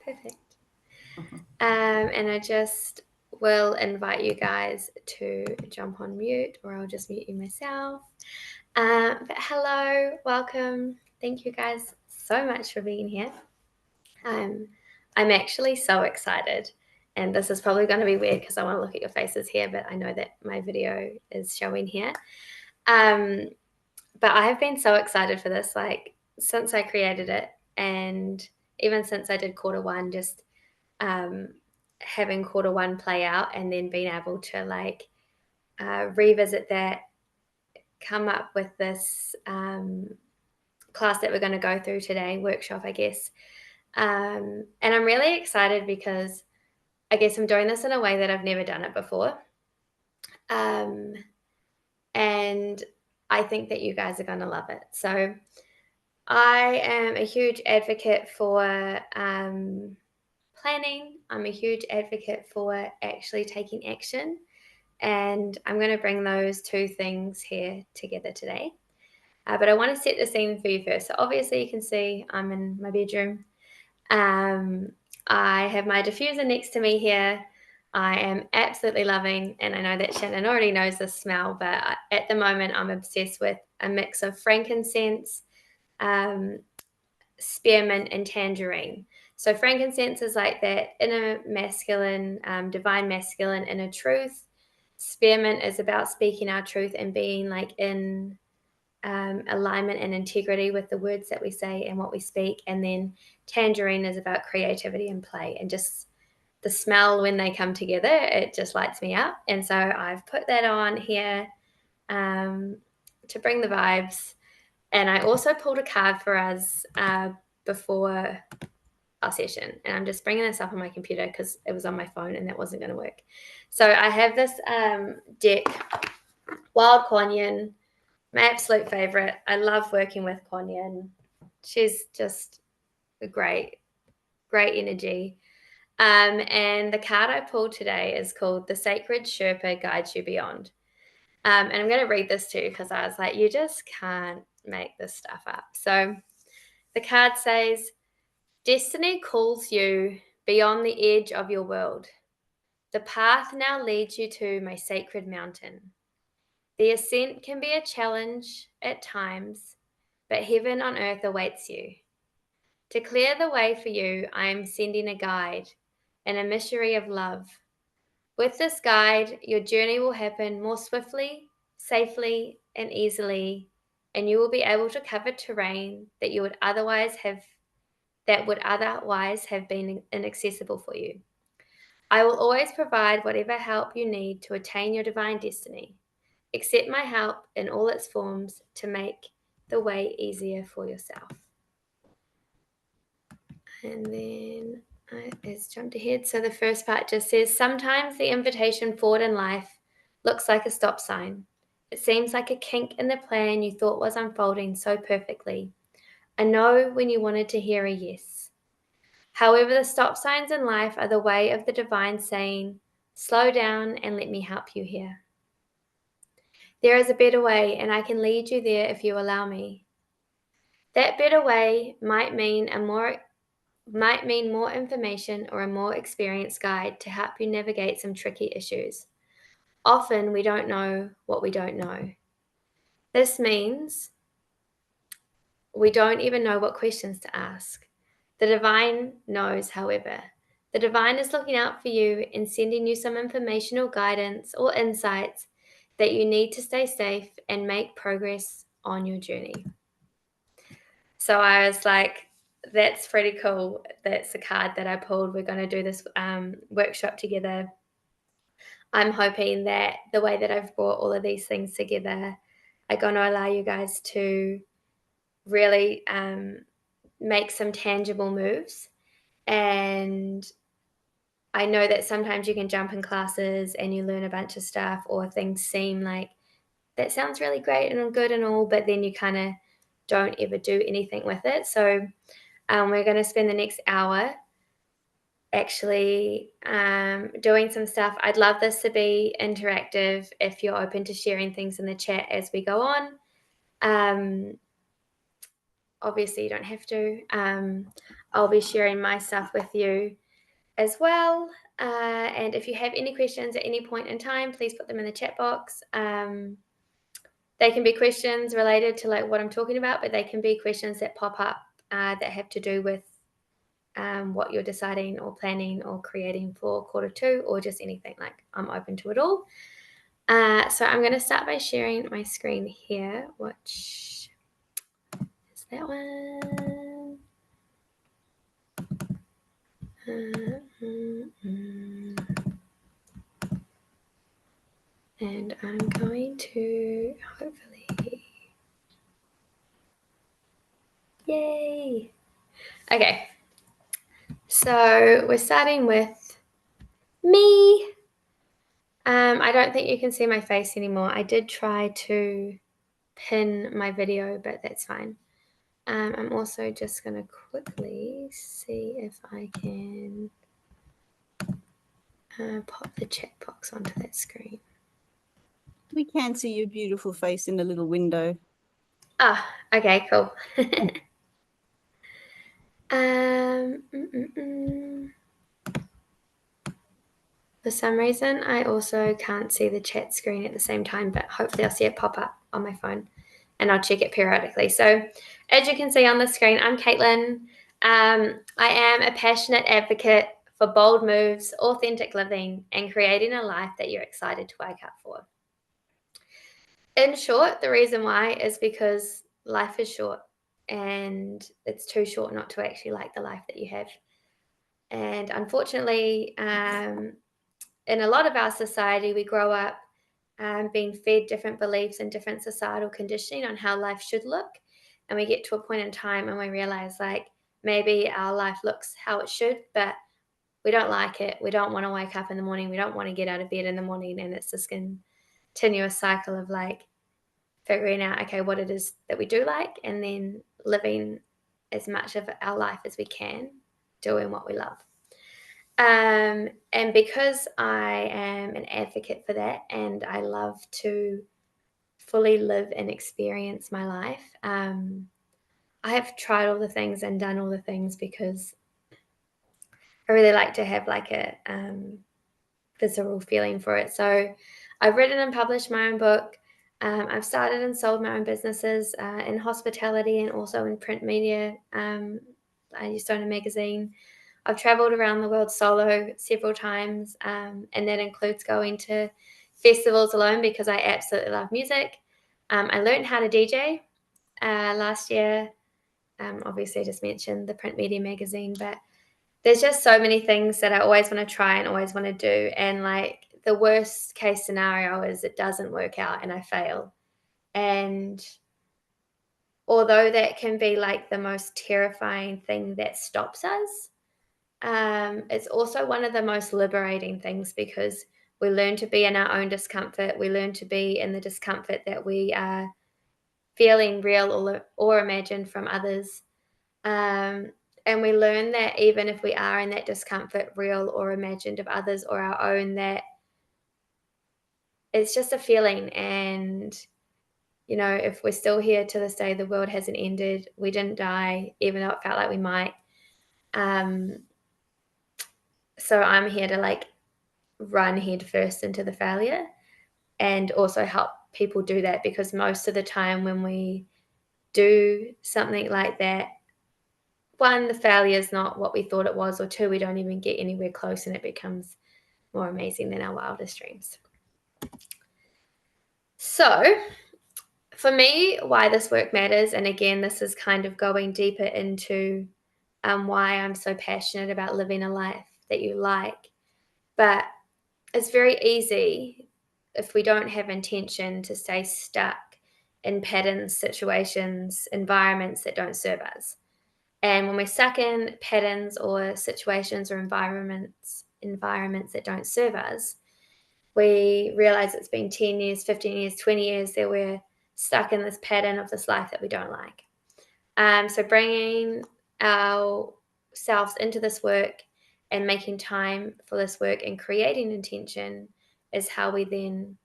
Perfect. And I just will invite you guys to jump on mute, or I'll just mute you myself. But hello, welcome. Thank you guys so much for being here. I'm actually so excited, and this is probably going to be weird because I want to look at your faces here, but I know that my video is showing here. But I have been so excited for this, like since I created it, and even since I did quarter one, just having quarter one play out and then being able to like revisit that, come up with this class that we're going to go through today, workshop, I guess. And I'm really excited because I guess I'm doing this in a way that I've never done it before. And I think that you guys are going to love it. So I am a huge advocate for planning. I'm a huge advocate for actually taking action. And I'm going to bring those two things here together today. But I want to set the scene for you first. So obviously you can see I'm in my bedroom. I have my diffuser next to me here. I am absolutely loving, and I know that Shannon already knows this smell, but at the moment I'm obsessed with a mix of frankincense, spearmint, and tangerine. So frankincense is like that inner masculine, divine masculine inner truth. Spearmint is about speaking our truth and being like in alignment and integrity with the words that we say and what we speak. And then tangerine is about creativity and play, and just the smell when they come together, it just lights me up. And so I've put that on here to bring the vibes. And I also pulled a card for us before our session, and I'm just bringing this up on my computer because it was on my phone and that wasn't going to work. So I have this deck, Wild Kuan Yin, my absolute favorite. I love working with Kuan Yin. She's just a great energy. And the card I pulled today is called The Sacred Sherpa Guides You Beyond. And I'm going to read this too because I was like, you just can't make this stuff up. So the card says, destiny calls you beyond the edge of your world. The path now leads you to my sacred mountain. The ascent can be a challenge at times, but heaven on earth awaits you. To clear the way for you, I am sending a guide and a mystery of love. With this guide, your journey will happen more swiftly, safely, and easily, and you will be able to cover terrain that would otherwise have been inaccessible for you. I will always provide whatever help you need to attain your divine destiny. Accept my help in all its forms to make the way easier for yourself. And then it's jumped ahead. So the first part just says, sometimes the invitation forward in life looks like a stop sign. It seems like a kink in the plan you thought was unfolding so perfectly. A no when you wanted to hear a yes. However, the stop signs in life are the way of the divine saying, slow down and let me help you here. There is a better way, and I can lead you there if you allow me. That better way might mean more information or a more experienced guide to help you navigate some tricky issues. Often we don't know what we don't know. This means we don't even know what questions to ask. The divine knows, however. The divine is looking out for you and sending you some information or guidance or insights that you need to stay safe and make progress on your journey. So I was like, that's pretty cool. That's the card that I pulled. We're going to do this workshop together. I'm hoping that the way that I've brought all of these things together are going to allow you guys to really make some tangible moves. And I know that sometimes you can jump in classes and you learn a bunch of stuff, or things seem like that sounds really great and good and all, but then you kind of don't ever do anything with it. So we're going to spend the next hour actually doing some stuff. I'd love this to be interactive if you're open to sharing things in the chat as we go on. obviously you don't have to. I'll be sharing my stuff with you as well. And if you have any questions at any point in time, please put them in the chat box. They can be questions related to like what I'm talking about, but they can be questions that pop up that have to do with what you're deciding or planning or creating for Q2, or just anything. Like, I'm open to it all. So I'm going to start by sharing my screen here, which is that one. And I'm going to hopefully, yay. Okay, so we're starting with me. I don't think you can see my face anymore. I did try to pin my video, but that's fine. I'm also just going to quickly see if I can pop the chat box onto that screen. We can see your beautiful face in a little window. Ah, okay, cool. For some reason, I also can't see the chat screen at the same time, but hopefully I'll see it pop up on my phone, and I'll check it periodically. So as you can see on the screen, I'm Caitlin. I am a passionate advocate for bold moves, authentic living, and creating a life that you're excited to wake up for. In short, the reason why is because life is short, and it's too short not to actually like the life that you have. And unfortunately, in a lot of our society, we grow up being fed different beliefs and different societal conditioning on how life should look. And we get to a point in time and we realize, like, maybe our life looks how it should, but we don't like it. We don't want to wake up in the morning. We don't want to get out of bed in the morning. And it's this continuous cycle of like figuring out, okay, what it is that we do like, and then living as much of our life as we can, doing what we love. And because I am an advocate for that, and I love to fully live and experience my life, I have tried all the things and done all the things because I really like to have like a visceral feeling for it. So I've written and published my own book. I've started and sold my own businesses in hospitality and also in print media. I used to own a magazine. I've traveled around the world solo several times, and that includes going to festivals alone because I absolutely love music. I learned how to DJ last year. Obviously, I just mentioned the print media magazine, but there's just so many things that I always want to try and always want to do. And like, the worst case scenario is it doesn't work out and I fail. And although that can be like the most terrifying thing that stops us, it's also one of the most liberating things, because we learn to be in our own discomfort. We learn to be in the discomfort that we are feeling, real or imagined, from others. And we learn that even if we are in that discomfort, real or imagined, of others or our own, that it's just a feeling. And, you know, if we're still here to this day, the world hasn't ended. We didn't die, even though it felt like we might. So I'm here to like run head first into the failure and also help people do that, because most of the time when we do something like that, one, the failure is not what we thought it was, or two, we don't even get anywhere close and it becomes more amazing than our wildest dreams. So for me, why this work matters, and again, this is kind of going deeper into why I'm so passionate about living a life that you like, but it's very easy, if we don't have intention, to stay stuck in patterns, situations, environments that don't serve us. And when we're stuck in patterns or situations or environments that don't serve us, we realize it's been 10 years, 15 years, 20 years that we're stuck in this pattern of this life that we don't like. So bringing ourselves into this work and making time for this work and creating intention is how we then,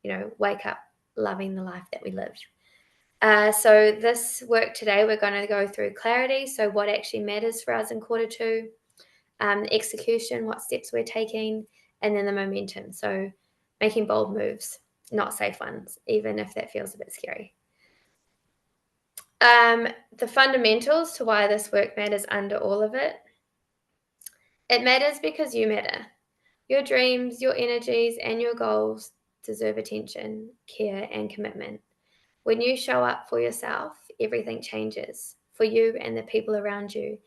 you know, wake up loving the life that we live. So this work today, we're going to go through clarity. So what actually matters for us in quarter two, execution, what steps we're taking, and then the momentum. So making bold moves, not safe ones, even if that feels a bit scary. The fundamentals to why this work matters under all of it. It matters because you matter. Your dreams, your energies, and your goals deserve attention, care, and commitment. When you show up for yourself, everything changes for you and the people around you.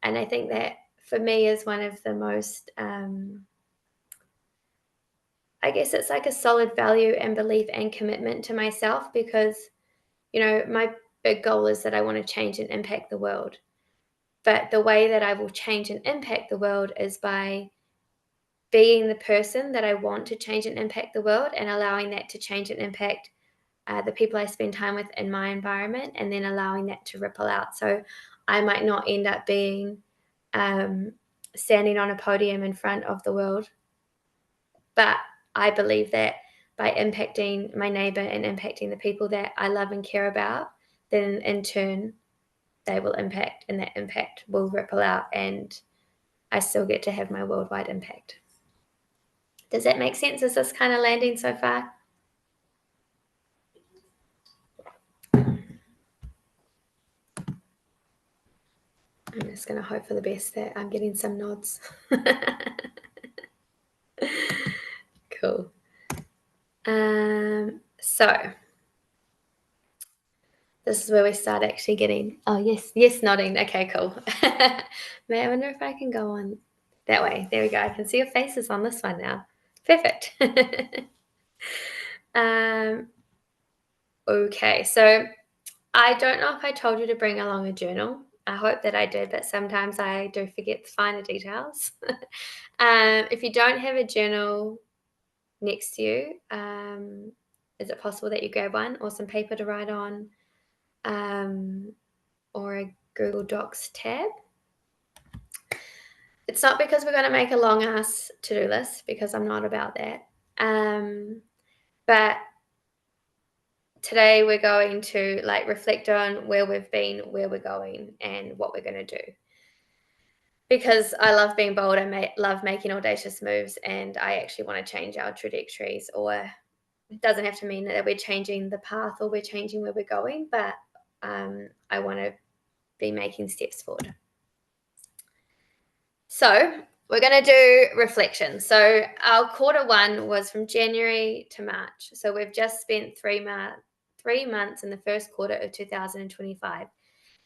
And I think that for me is one of the most, I guess it's like a solid value and belief and commitment to myself, because, my big goal is that I want to change and impact the world. But the way that I will change and impact the world is by being the person that I want to change and impact the world, and allowing that to change and impact the people I spend time with in my environment, and then allowing that to ripple out. So I might not end up being standing on a podium in front of the world, but I believe that by impacting my neighbor and impacting the people that I love and care about, then in turn they will impact, and that impact will ripple out, and I still get to have my worldwide impact. Does that make sense? Is this kind of landing so far? I'm just going to hope for the best that I'm getting some nods. Cool. So this is where we start actually getting, oh, yes, nodding. Okay, cool. I wonder if I can go on that way. There we go. I can see your faces on this one now. Perfect. Okay, so I don't know if I told you to bring along a journal. I hope that I did, but sometimes I do forget the finer details. If you don't have a journal next to you, is it possible that you grab one or some paper to write on, or a Google Docs tab? It's not because we're going to make a long ass to-do list, because I'm not about that. But today we're going to reflect on where we've been, where we're going, and what we're going to do. Because I love being bold, I love making audacious moves, and I actually want to change our trajectories. Or it doesn't have to mean that we're changing the path or we're changing where we're going, but I want to be making steps forward. So we're going to do reflection. So our quarter one was from January to March. So we've just spent 3 months in the first quarter of 2025.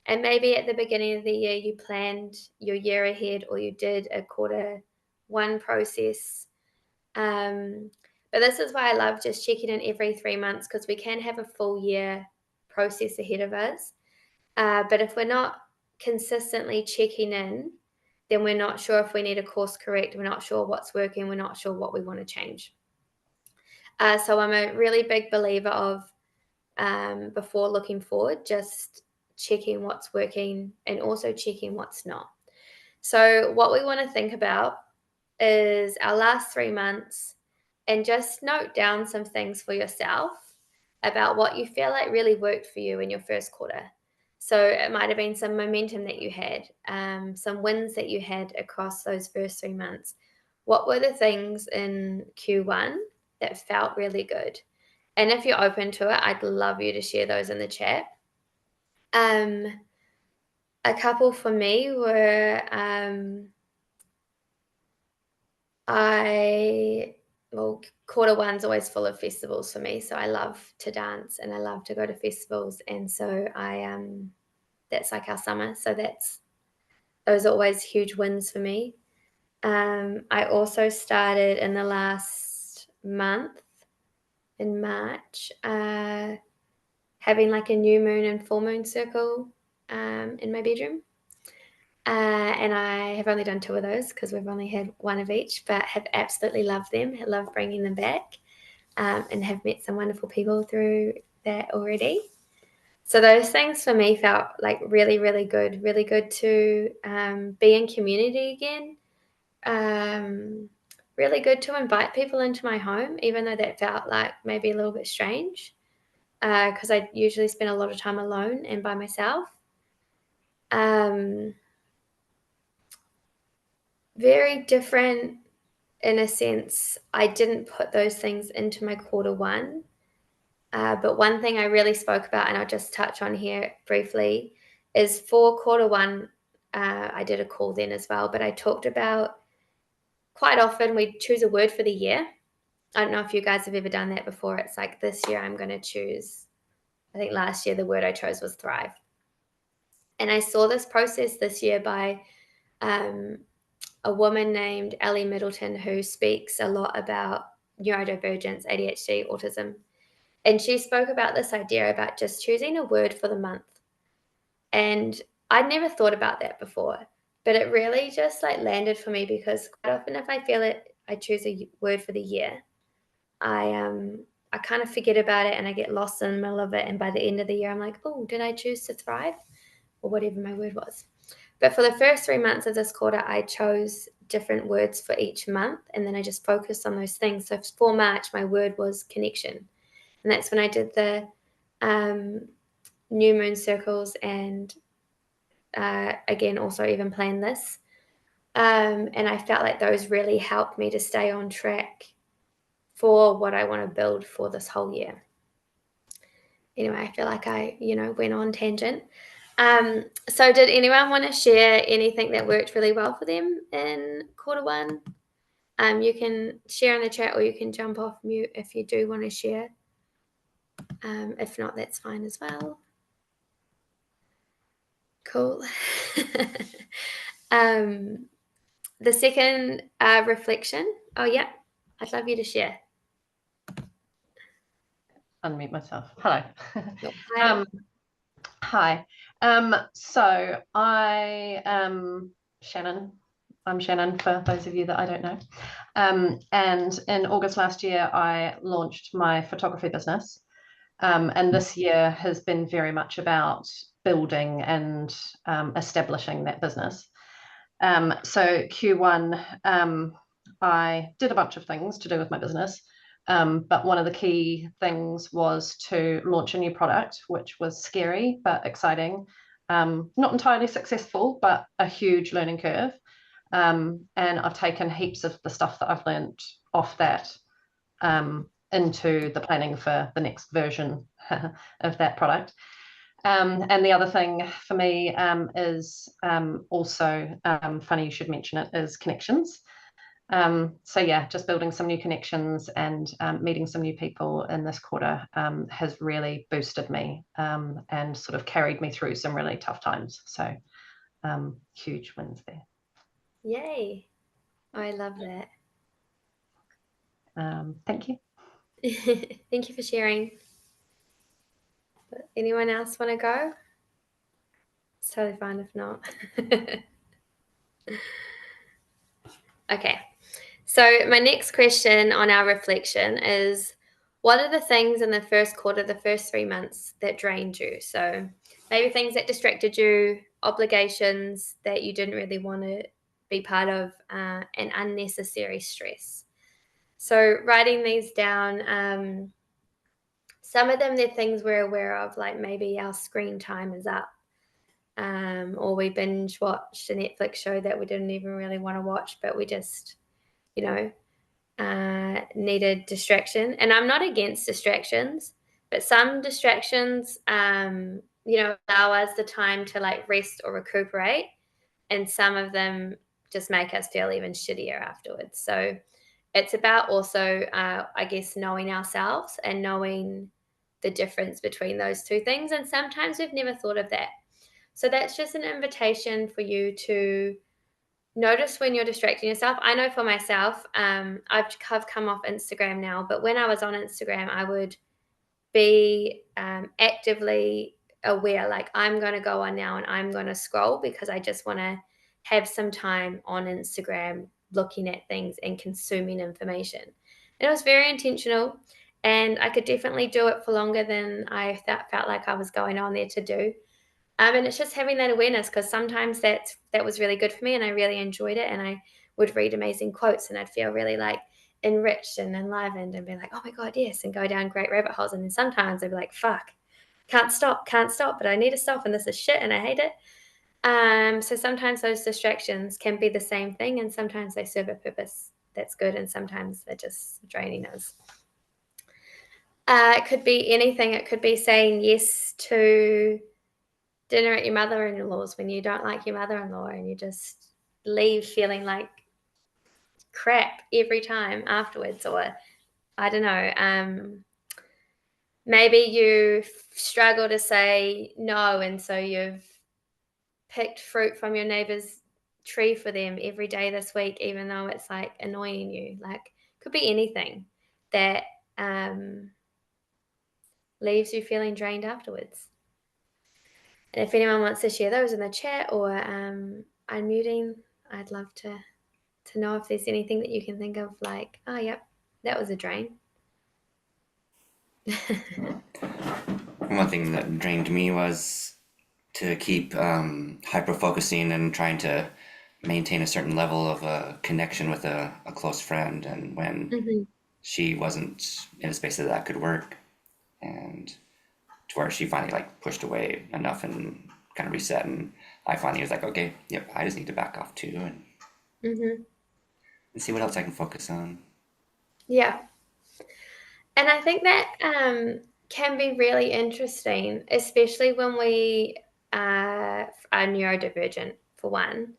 And maybe at the beginning of the year, you planned your year ahead, or you did a quarter one process. But this is why I love just checking in every 3 months, because we can have a full year process ahead of us. But if we're not consistently checking in, then we're not sure if we need a course correct. We're not sure what's working. We're not sure what we want to change. So I'm a really big believer of, before looking forward, just checking what's working and also checking what's not. So what we want to think about is our last 3 months, and just note down some things for yourself about what you feel like really worked for you in your first quarter. So it might have been some momentum that you had, some wins that you had across those first 3 months. What were the things in Q1 that felt really good? And if you're open to it, I'd love you to share those in the chat. A couple for me were, quarter one's always full of festivals for me. So I love to dance and I love to go to festivals. And so that's like our summer. So those are always huge wins for me. I also started in the last month, in March, having like a new moon and full moon circle in my bedroom. And I have only done 2 of those, because we've only had 1 of each, but have absolutely loved them. I love bringing them back, and have met some wonderful people through that already. So those things for me felt like really, really good to be in community again. Really good to invite people into my home, even though that felt like maybe a little bit strange. because I usually spend a lot of time alone and by myself. Very different in a sense. I didn't put those things into my quarter one. But one thing I really spoke about, and I'll just touch on here briefly, is for quarter one, I did a call then as well, but I talked about quite often we choose a word for the year. I don't know if you guys have ever done that before. It's like this year I'm going to choose, I think last year the word I chose was thrive. And I saw this process this year by a woman named Ellie Middleton, who speaks a lot about neurodivergence, ADHD, autism. And she spoke about this idea about just choosing a word for the month. And I'd never thought about that before, but it really just like landed for me because quite often if I feel it, I choose a word for the year. I kind of forget about it and I get lost in the middle of it. And by the end of the year, I'm like, oh, did I choose to thrive? Or whatever my word was. But for the first 3 months of this quarter, I chose different words for each month. And then I just focused on those things. So for March, my word was connection. And that's when I did the new moon circles and again, also even planned this. And I felt like those really helped me to stay on track for what I want to build for this whole year. Anyway, I feel like I, went on tangent. So did anyone want to share anything that worked really well for them in quarter one? You can share in the chat or you can jump off mute if you do want to share. If not, that's fine as well. Cool. The second reflection. Oh, yeah. I'd love you to share. Unmute myself. Hello. Hi. Hi. So I am Shannon. I'm Shannon for those of you that I don't know. And in August last year, I launched my photography business. And this year has been very much about building and establishing that business. So Q1, I did a bunch of things to do with my business. But one of the key things was to launch a new product, which was scary but exciting. Not entirely successful, but a huge learning curve. And I've taken heaps of the stuff that I've learned off that into the planning for the next version of that product. And the other thing for me is also, funny you should mention it, is connections. So yeah, just building some new connections and meeting some new people in this quarter has really boosted me and sort of carried me through some really tough times. So huge wins there. Yay. I love that. Thank you. Thank you for sharing. Anyone else want to go? It's totally fine if not. Okay. So my next question on our reflection is, what are the things in the first quarter, the first 3 months that drained you? So maybe things that distracted you, obligations that you didn't really want to be part of, and unnecessary stress. So writing these down, some of them, they're things we're aware of, like maybe our screen time is up, or we binge watched a Netflix show that we didn't even really want to watch, but we just, needed distraction. And I'm not against distractions, but some distractions, allow us the time to like rest or recuperate. And some of them just make us feel even shittier afterwards. So it's about also, I guess, knowing ourselves and knowing the difference between those two things. And sometimes we've never thought of that. So that's just an invitation for you to notice when you're distracting yourself. I know for myself, I've come off Instagram now, but when I was on Instagram, I would be actively aware, like I'm going to go on now and I'm going to scroll because I just want to have some time on Instagram looking at things and consuming information. And it was very intentional, and I could definitely do it for longer than I felt like I was going on there to do. And it's just having that awareness, because sometimes that was really good for me and I really enjoyed it, and I would read amazing quotes and I'd feel really like enriched and enlivened and be like, oh my God, yes, and go down great rabbit holes. And then sometimes I'd be like, fuck, can't stop, but I need to stop, and this is shit and I hate it. So sometimes those distractions can be the same thing, and sometimes they serve a purpose that's good, and sometimes they're just draining us. It could be anything. It could be saying yes to dinner at your mother-in-law's when you don't like your mother-in-law, and you just leave feeling like crap every time afterwards. Or I don't know, maybe you struggle to say no, and so you've picked fruit from your neighbor's tree for them every day this week, even though it's like annoying you. Like, could be anything that leaves you feeling drained afterwards. And if anyone wants to share those in the chat or unmuting, I'd love to know if there's anything that you can think of, like, oh, yep, that was a drain. One thing that drained me was to keep hyper-focusing and trying to maintain a certain level of connection with a close friend, and when she wasn't in a space that could work, and to where she finally like pushed away enough and kind of reset, and I finally was like, okay, yep, I just need to back off too and see what else I can focus on. Yeah. And I think that can be really interesting, especially when we are neurodivergent, for one.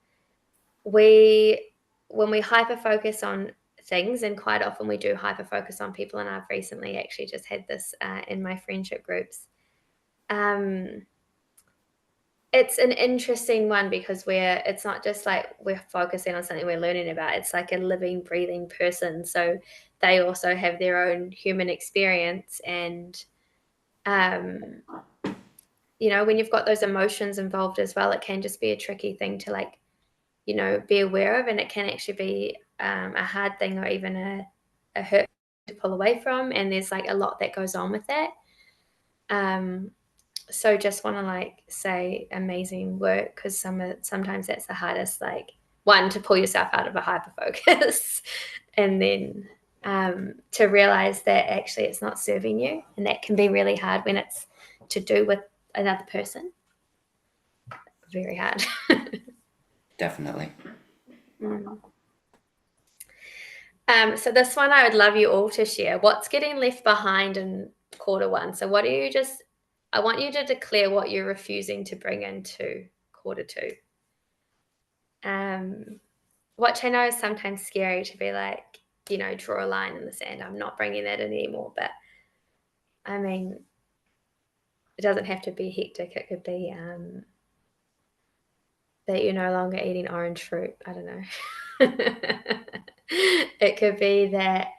When we hyper focus on things, and quite often we do hyper focus on people, and I've recently actually just had this in my friendship groups. It's an interesting one because it's not just like we're focusing on something we're learning about. It's like a living, breathing person. So they also have their own human experience. And, you know, when you've got those emotions involved as well, it can just be a tricky thing to, like, you know, be aware of. And it can actually be a hard thing, or even a hurt to pull away from. And there's like a lot that goes on with that. So just want to like say amazing work, because sometimes that's the hardest, like, one, to pull yourself out of a hyper focus and then to realize that actually it's not serving you, and that can be really hard when it's to do with another person. Very hard. Definitely. So this one I would love you all to share. What's getting left behind in quarter one? So what do you I want you to declare what you're refusing to bring into quarter two. Which I know is sometimes scary to be like, you know, draw a line in the sand. I'm not bringing that in anymore. But I mean, it doesn't have to be hectic. It could be that you're no longer eating orange fruit. I don't know. It could be that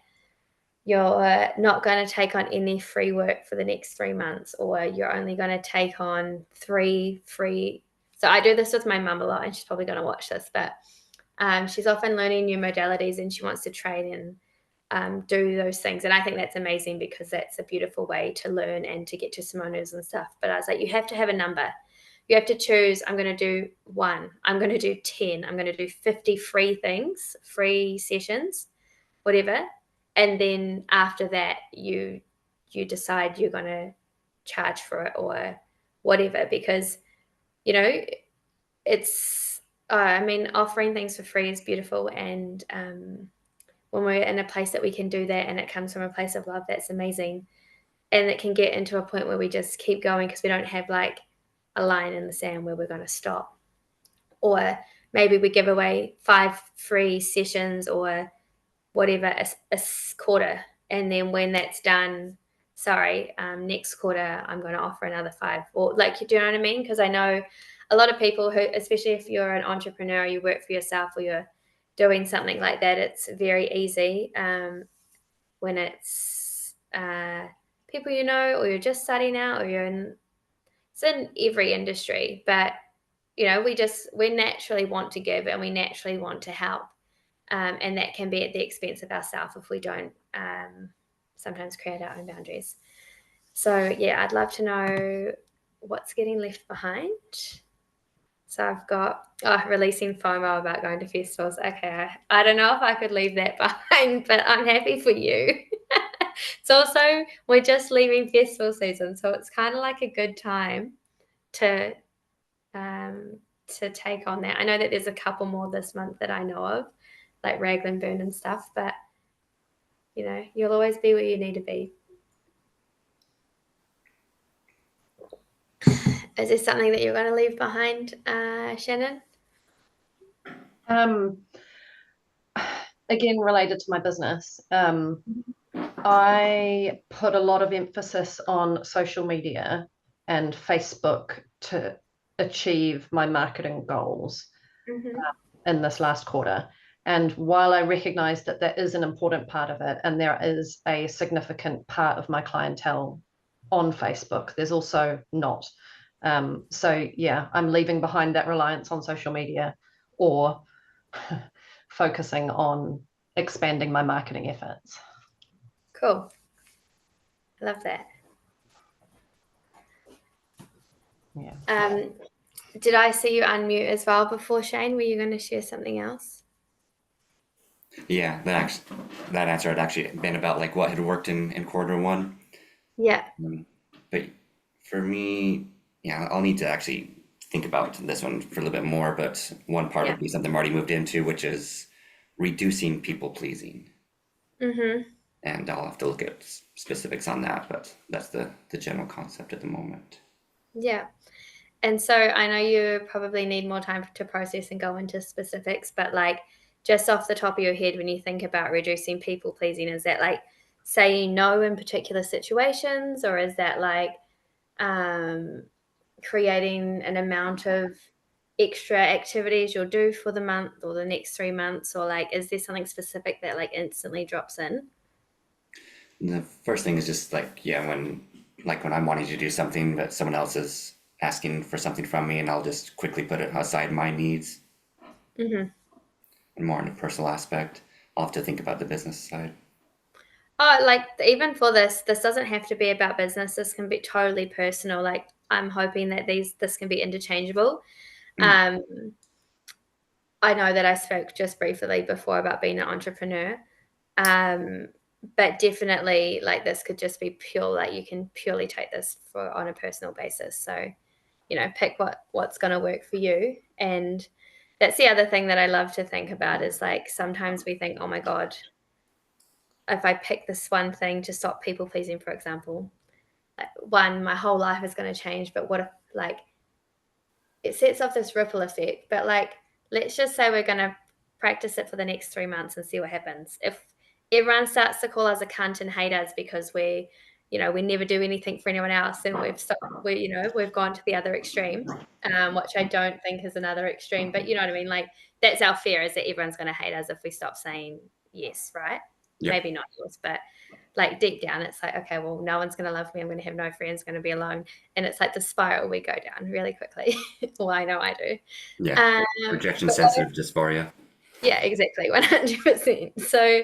you're not going to take on any free work for the next 3 months, or you're only going to take on 3 free. So I do this with my mum a lot, and she's probably going to watch this, but she's often learning new modalities, and she wants to train and do those things. And I think that's amazing, because that's a beautiful way to learn and to get testimonials and stuff. But I was like, you have to have a number. You have to choose, I'm going to do 1, I'm going to do 10, I'm going to do 50 free things, free sessions, whatever. And then after that, you decide you're going to charge for it or whatever, because, you know, it's, I mean, offering things for free is beautiful. And when we're in a place that we can do that, and it comes from a place of love, that's amazing. And it can get into a point where we just keep going because we don't have like a line in the sand where we're going to stop. Or maybe we give away 5 free sessions or whatever a quarter, and then when that's done, next quarter I'm going to offer another 5, or like, do you know what I mean? Because I know a lot of people who, especially if you're an entrepreneur, you work for yourself, or you're doing something like that, it's very easy when it's people you know, or you're just starting out, or it's in every industry. But you know, we naturally want to give, and we naturally want to help. And that can be at the expense of ourselves if we don't sometimes create our own boundaries. So yeah, I'd love to know what's getting left behind. So I've got releasing FOMO about going to festivals. Okay, I don't know if I could leave that behind, but I'm happy for you. It's also, we're just leaving festival season, so it's kind of like a good time to take on that. I know that there's a couple more this month that I know of, like Raglan Burn and stuff, but you know, you'll always be where you need to be. Is there something that you're going to leave behind, Shannon? Again, related to my business, I put a lot of emphasis on social media and Facebook to achieve my marketing goals in this last quarter. And while I recognize that that is an important part of it, and there is a significant part of my clientele on Facebook, there's also not. So yeah, I'm leaving behind that reliance on social media, or focusing on expanding my marketing efforts. Cool. I love that. Yeah. Did I see you unmute as well before, Shane? Were you going to share something else? Yeah, that answer had actually been about like what had worked in quarter one. Yeah. But for me, yeah, I'll need to actually think about this one for a little bit more. But one part would be something I'm already moved into, which is reducing people pleasing. And I'll have to look at specifics on that, but that's the general concept at the moment. Yeah. And so I know you probably need more time to process and go into specifics, but like just off the top of your head, when you think about reducing people pleasing, is that like saying no in particular situations, or is that like creating an amount of extra activities you'll do for the month or the next 3 months, or like is there something specific that like instantly drops in? The first thing is just like, yeah, when I'm wanting to do something, but someone else is asking for something from me, and I'll just quickly put it aside my needs. And more on the personal aspect, I'll have to think about the business side. Oh, like even for this doesn't have to be about business. This can be totally personal. Like I'm hoping that this can be interchangeable. I know that I spoke just briefly before about being an entrepreneur. But definitely like this could just be pure, like you can purely take this on a personal basis. So, you know, pick what's going to work for you. And that's the other thing that I love to think about is like sometimes we think, oh my God, if I pick this one thing to stop people pleasing, for example, one, my whole life is going to change. But what if like it sets off this ripple effect? But like, let's just say we're going to practice it for the next 3 months and see what happens. If everyone starts to call us a cunt and hate us because we never do anything for anyone else, and we've gone to the other extreme, which I don't think is another extreme, but you know what I mean? Like that's our fear, is that everyone's going to hate us if we stop saying yes, right? Yep. Maybe not yours, but like deep down it's like, okay, well, no one's going to love me, I'm going to have no friends, going to be alone, and it's like the spiral we go down really quickly. Well, I know I do. Yeah. Rejection sensitive dysphoria. Yeah, exactly. 100%. So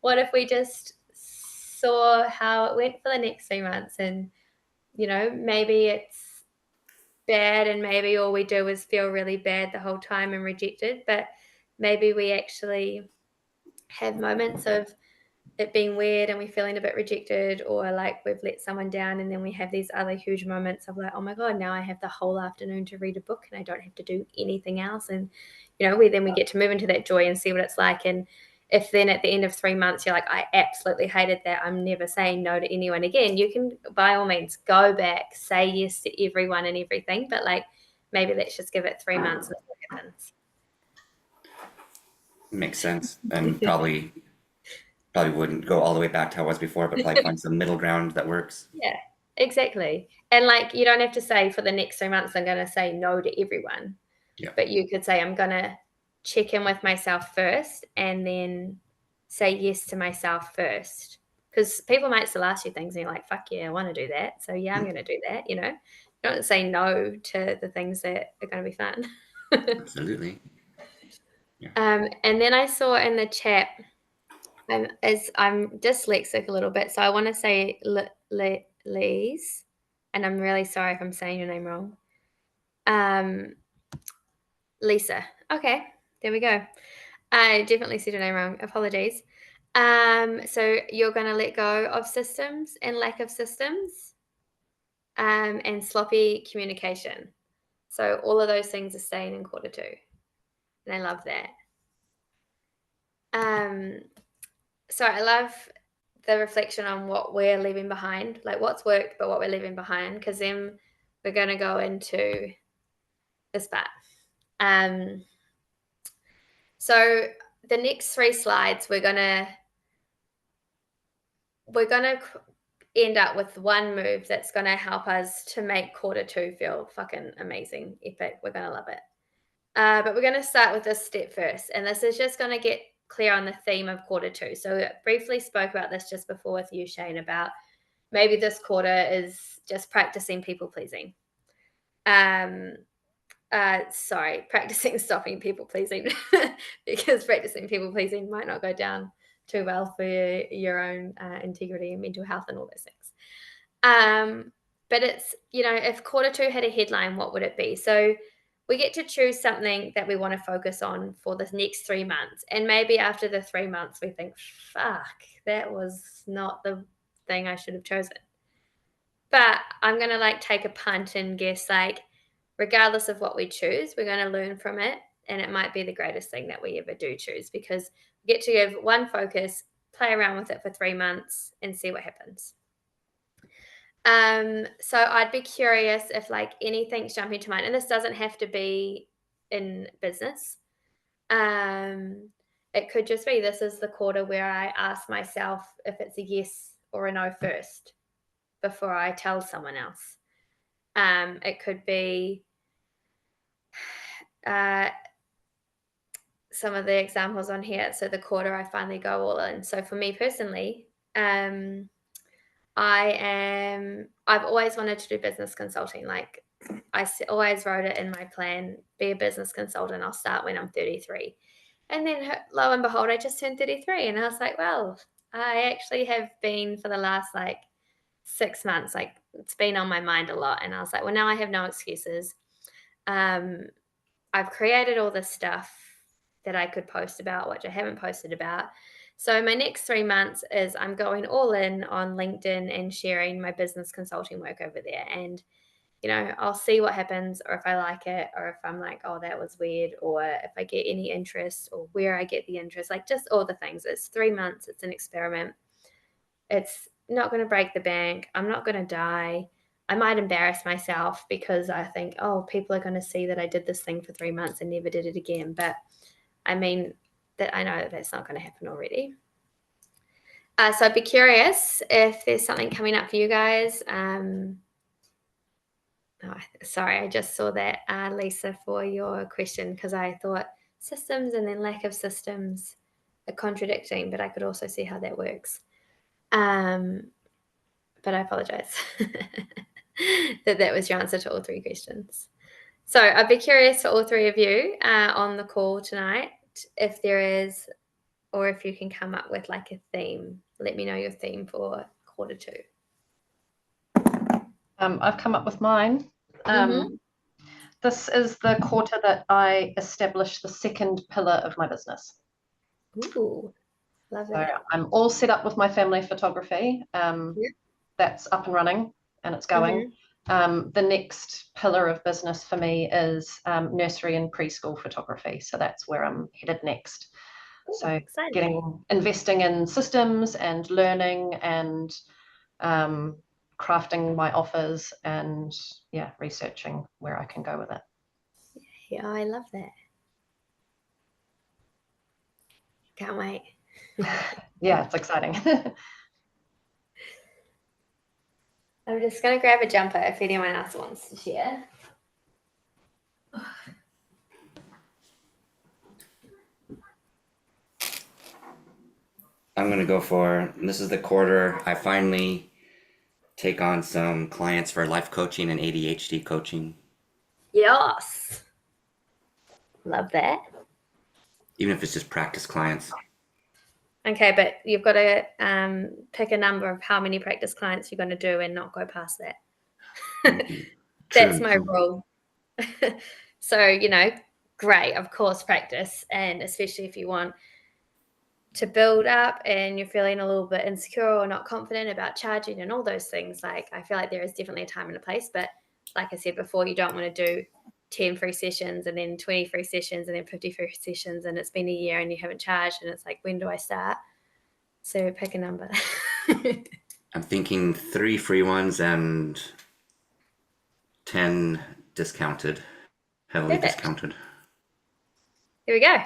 what if we just saw how it went for the next 3 months, and maybe it's bad, and maybe all we do is feel really bad the whole time and rejected, but maybe we actually have moments of it being weird and we're feeling a bit rejected, or like we've let someone down, and then we have these other huge moments of like, oh my God, now I have the whole afternoon to read a book and I don't have to do anything else. And we get to move into that joy and see what it's like. And if then at the end of 3 months you're like, I absolutely hated that, I'm never saying no to anyone again, you can by all means go back, say yes to everyone and everything, but like maybe let's just give it 3 months and see what happens. Makes sense. And probably wouldn't go all the way back to how it was before, but probably find some middle ground that works. Yeah, exactly. And like, you don't have to say for the next 3 months, I'm going to say no to everyone. Yeah. But you could say, I'm going to check in with myself first and then say yes to myself first. Because people might still ask you things and you're like, fuck yeah, I want to do that. So yeah, I'm going to do that, Don't say no to the things that are going to be fun. Absolutely. Yeah. And then I saw in the chat, as I'm dyslexic a little bit, so I want to say Lise, and I'm really sorry if I'm saying your name wrong. Lisa. Okay, there we go. I definitely said your name wrong. Apologies. So you're going to let go of systems and lack of systems, and sloppy communication. So all of those things are staying in quarter two, and I love that. So I love the reflection on what we're leaving behind, like what's worked, but what we're leaving behind, because then we're going to go into this part. So the next 3 slides, we're gonna end up with one move that's gonna help us to make quarter two feel fucking amazing, epic. We're gonna love it. But we're gonna start with this step first, and this is just gonna get clear on the theme of quarter two. So we briefly spoke about this just before with you, Shane, about maybe this quarter is just practicing people pleasing. Practicing stopping people pleasing, because practicing people pleasing might not go down too well for your own integrity and mental health and all those things. But it's, if quarter two had a headline, what would it be? So we get to choose something that we want to focus on for the next 3 months. And maybe after the 3 months, we think, fuck, that was not the thing I should have chosen. But I'm going to take a punt and guess regardless of what we choose, we're going to learn from it. And it might be the greatest thing that we ever do choose, because we get to give one focus, play around with it for 3 months and see what happens. So I'd be curious if anything's jumping to mind, and this doesn't have to be in business. It could just be, this is the quarter where I ask myself if it's a yes or a no first before I tell someone else. It could be some of the examples on here. So the quarter I finally go all in. So for me personally, I've always wanted to do business consulting. I always wrote it in my plan, be a business consultant. I'll start when I'm 33. And then lo and behold, I just turned 33. And I was like, well, I actually have been for the last 6 months, it's been on my mind a lot. And I was like, well, now I have no excuses. I've created all this stuff that I could post about, which I haven't posted about. So my next 3 months is I'm going all in on LinkedIn and sharing my business consulting work over there. And, I'll see what happens, or if I like it, or if I'm like, oh, that was weird, or if I get any interest, or where I get the interest, just all the things. It's 3 months. It's an experiment. It's not going to break the bank. I'm not going to die. I might embarrass myself because I think, oh, people are going to see that I did this thing for 3 months and never did it again. But I mean, that I know that that's not going to happen already. So I'd be curious if there's something coming up for you guys. Sorry, I just saw that, Lisa, for your question, because I thought systems and then lack of systems are contradicting, but I could also see how that works. But I apologize that was your answer to all 3 questions. So I'd be curious for all 3 of you on the call tonight, if there is, or if you can come up with a theme. Let me know your theme for quarter 2. I've come up with mine. This is the quarter that I established the second pillar of my business. Ooh, love that. So I'm all set up with my family photography. That's up and running and it's going. The next pillar of business for me is nursery and preschool photography. So that's where I'm headed next. Ooh, so exciting. Investing in systems and learning and crafting my offers and researching where I can go with it. Yeah, I love that. Can't wait. Yeah, it's exciting. I'm just going to grab a jumper if anyone else wants to share. I'm going to go for, this is the quarter I finally take on some clients for life coaching and ADHD coaching. Yes. Love that. Even if it's just practice clients. Okay, but you've got to pick a number of how many practice clients you're going to do and not go past that. That's my rule. So, great, of course, practice, and especially if you want to build up and you're feeling a little bit insecure or not confident about charging and all those things. Like, I feel like there is definitely a time and a place, but like I said before, you don't want to do 10 free sessions and then 20 free sessions and then 50 free sessions and it's been a year and you haven't charged, and it's like, when do I start? So pick a number. I'm thinking 3 free ones and 10 discounted, heavily Perfect. discounted. Here we go.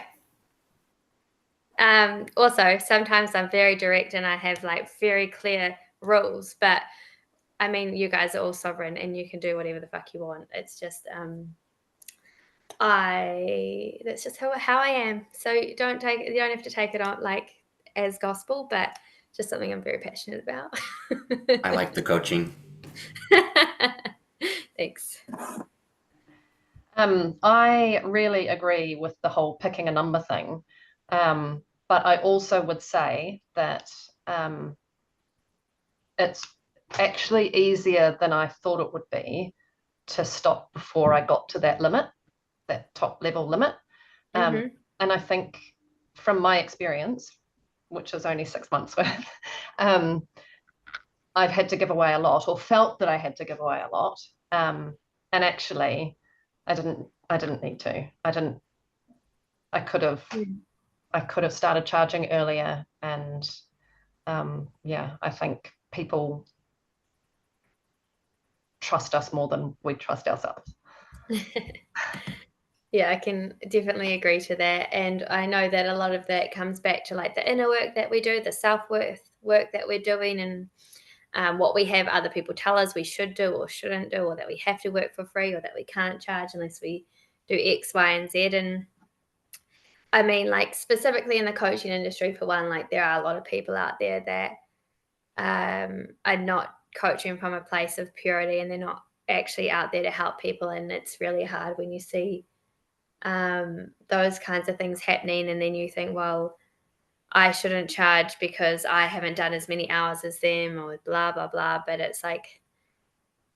Also, sometimes I'm very direct and I have like very clear rules, but I mean, you guys are all sovereign and you can do whatever the fuck you want. It's just that's just how I am. So you don't have to take it on like as gospel, but just something I'm very passionate about. I like the coaching. Thanks. I really agree with the whole picking a number thing. But I also would say that it's actually easier than I thought it would be to stop before I got to that limit, that top level limit. And I think from my experience, which is only 6 months worth, I've had to give away a lot, or felt that I had to give away a lot. And actually, I didn't need to. I could have started charging earlier, and I think people trust us more than we trust ourselves. Yeah, I can definitely agree to that. And I know that a lot of that comes back to like the inner work that we do, the self-worth work that we're doing, and what we have other people tell us we should do or shouldn't do, or that we have to work for free, or that we can't charge unless we do X, Y, and Z. And I mean, like specifically in the coaching industry, for one, like there are a lot of people out there that are not coaching from a place of purity, and they're not actually out there to help people. And it's really hard when you see those kinds of things happening, and then you think, well, I shouldn't charge because I haven't done as many hours as them, or blah blah blah. But it's like,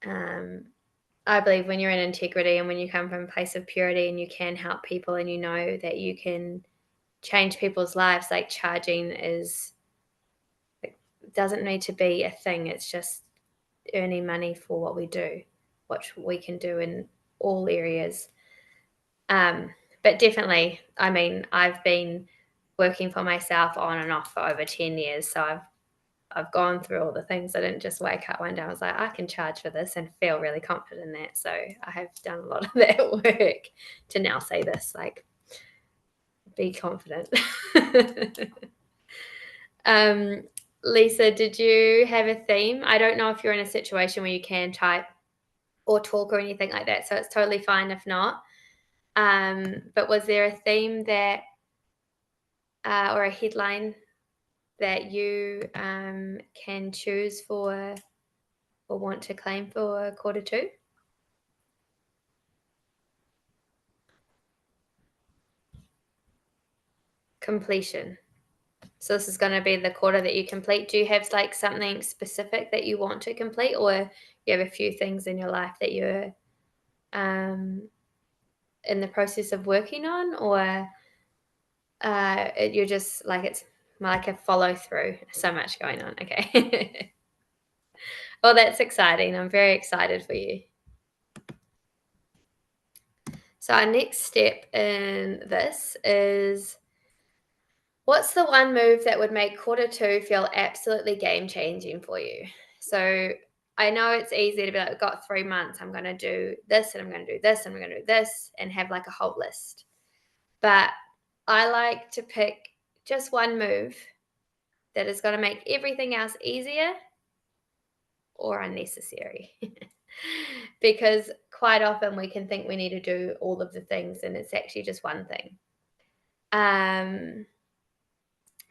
I believe when you're in integrity and when you come from a place of purity and you can help people and you know that you can change people's lives, like charging doesn't need to be a thing. It's just earning money for what we do, what we can do in all areas. But definitely, I mean, I've been working for myself on and off for over 10 years. So I've gone through all the things. I didn't just wake up one day. I was like, I can charge for this and feel really confident in that. So I have done a lot of that work to now say this, like, be confident. Lisa, did you have a theme? I don't know if you're in a situation where you can type or talk or anything like that. So it's totally fine if not. But was there a theme that, or a headline that you can choose for or want to claim for Q2? Completion. So this is going to be the quarter that you complete. Do you have like something specific that you want to complete, or you have a few things in your life that you're in the process of working on, or you're just like, it's like a follow through, so much going on? Okay. Well, that's exciting. I'm very excited for you. So our next step in this is, what's the one move that would make Q2 feel absolutely game changing for you? So I know it's easy to be like, we've got 3 months, I'm going to do this and I'm going to do this and I'm going to do this, and have like a whole list. But I like to pick just one move that is going to make everything else easier or unnecessary. Because quite often we can think we need to do all of the things and it's actually just one thing.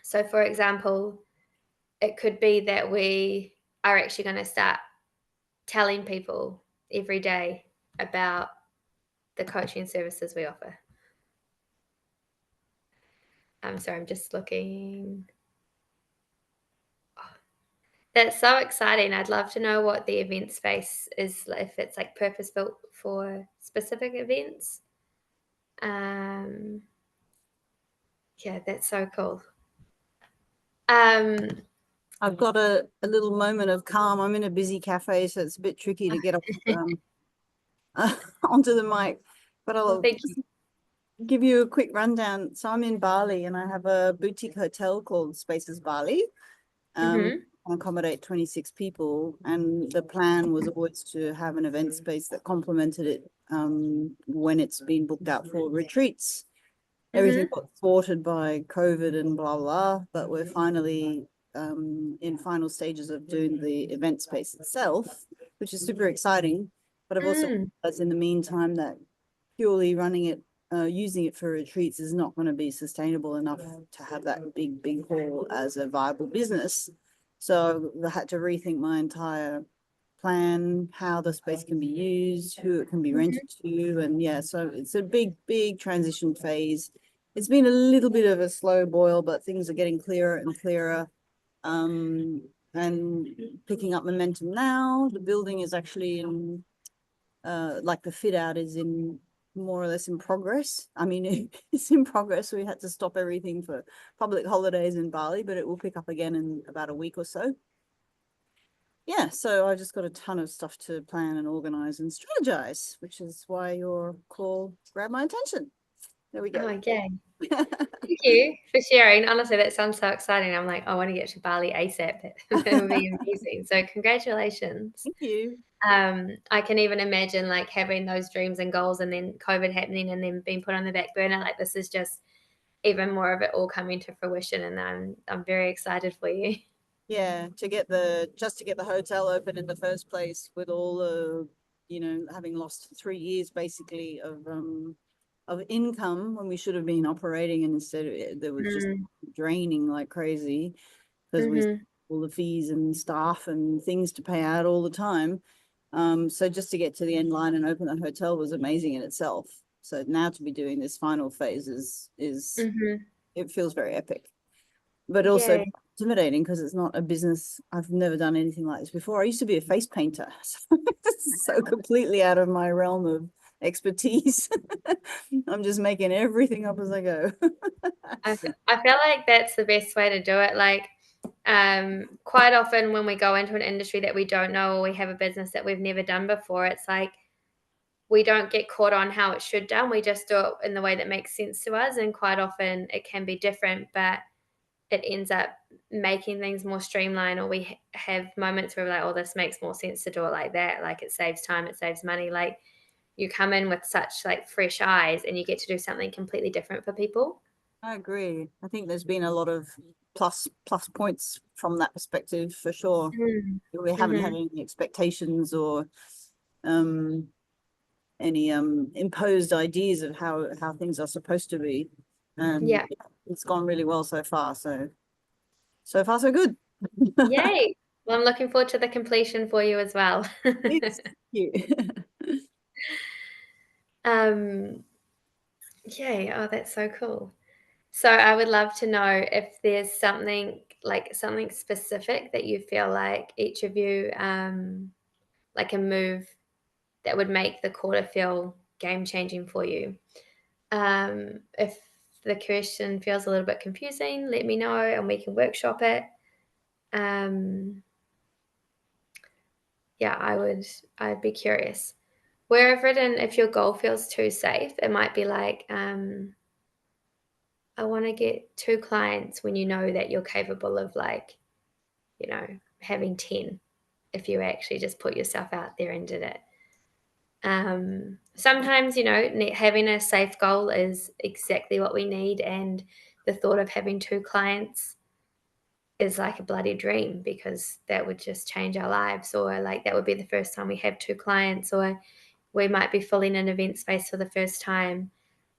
So for example, it could be that we are actually going to start telling people every day about the coaching services we offer. I'm sorry, I'm just looking. That's so exciting. I'd love to know what the event space is, if it's like purpose built for specific events. Yeah, that's so cool. Um, I've got a little moment of calm. I'm in a busy cafe, so it's a bit tricky to get up onto the mic. But well, I'll thank you. just give you a quick rundown. So I'm in Bali and I have a boutique hotel called Spaces Bali. Mhm. Accommodate 26 people, and the plan was always to have an event space that complemented it when it's been booked out for retreats. Everything got thwarted by COVID and blah blah, but we're finally in final stages of doing the event space itself, which is super exciting. But I've also realized in the meantime that purely running it, using it for retreats is not going to be sustainable enough to have that big hall as a viable business. So I had to rethink my entire plan, how the space can be used, who it can be rented to, and yeah, so it's a big transition phase. It's been a little bit of a slow boil, but things are getting clearer and clearer. And picking up momentum now. The building is actually in like the fit out is in more or less in progress. I mean, it's in progress. We had to stop everything for public holidays in Bali, but it will pick up again in about a week or so. Yeah, so I just got a ton of stuff to plan and organize and strategize, which is why your call grabbed my attention. There we Oh, go. okay. Thank you for sharing. Honestly, that sounds so exciting. I'm like, I want to get to Bali ASAP. That would be amazing. So congratulations. Thank you. I can even imagine like having those dreams and goals and then COVID happening and then being put on the back burner. Like this is just even more of it all coming to fruition, and I'm very excited for you. Yeah, to get the hotel open in the first place with all the, having lost 3 years basically of income when we should have been operating, and instead there was just draining like crazy because we all the fees and staff and things to pay out all the time. So just to get to the end line and open the hotel was amazing in itself. So now to be doing this final phase is it feels very epic, but also Yeah. intimidating because it's not a business. I've never done anything like this before. I used to be a face painter, so completely out of my realm of expertise. I'm just making everything up as I go. I feel like that's the best way to do it. Like, quite often when we go into an industry that we don't know or we have a business that we've never done before, it's like we don't get caught on how it should done. We just do it in the way that makes sense to us. And quite often it can be different, but it ends up making things more streamlined, or we have moments where we're like, oh, this makes more sense to do it like that. Like it saves time, it saves money. Like you come in with such like fresh eyes and you get to do something completely different for people. I agree. I think there's been a lot of plus points from that perspective for sure. We haven't had any expectations or any imposed ideas of how things are supposed to be. Yeah. It's gone really well so far. So far so good. Yay. Well, I'm looking forward to the completion for you as well. Thank you. Yay. Oh, that's so cool. So I would love to know if there's something specific that you feel like each of you, like a move that would make the quarter feel game changing for you. If the question feels a little bit confusing, let me know and we can workshop it. Yeah, I'd be curious. Where I've written, if your goal feels too safe, it might be like, I want to get 2 clients when you know that you're capable of like, having 10 if you actually just put yourself out there and did it. Sometimes, having a safe goal is exactly what we need. And the thought of having 2 clients is like a bloody dream because that would just change our lives. Or like that would be the first time we have 2 clients, or we might be filling an event space for the first time.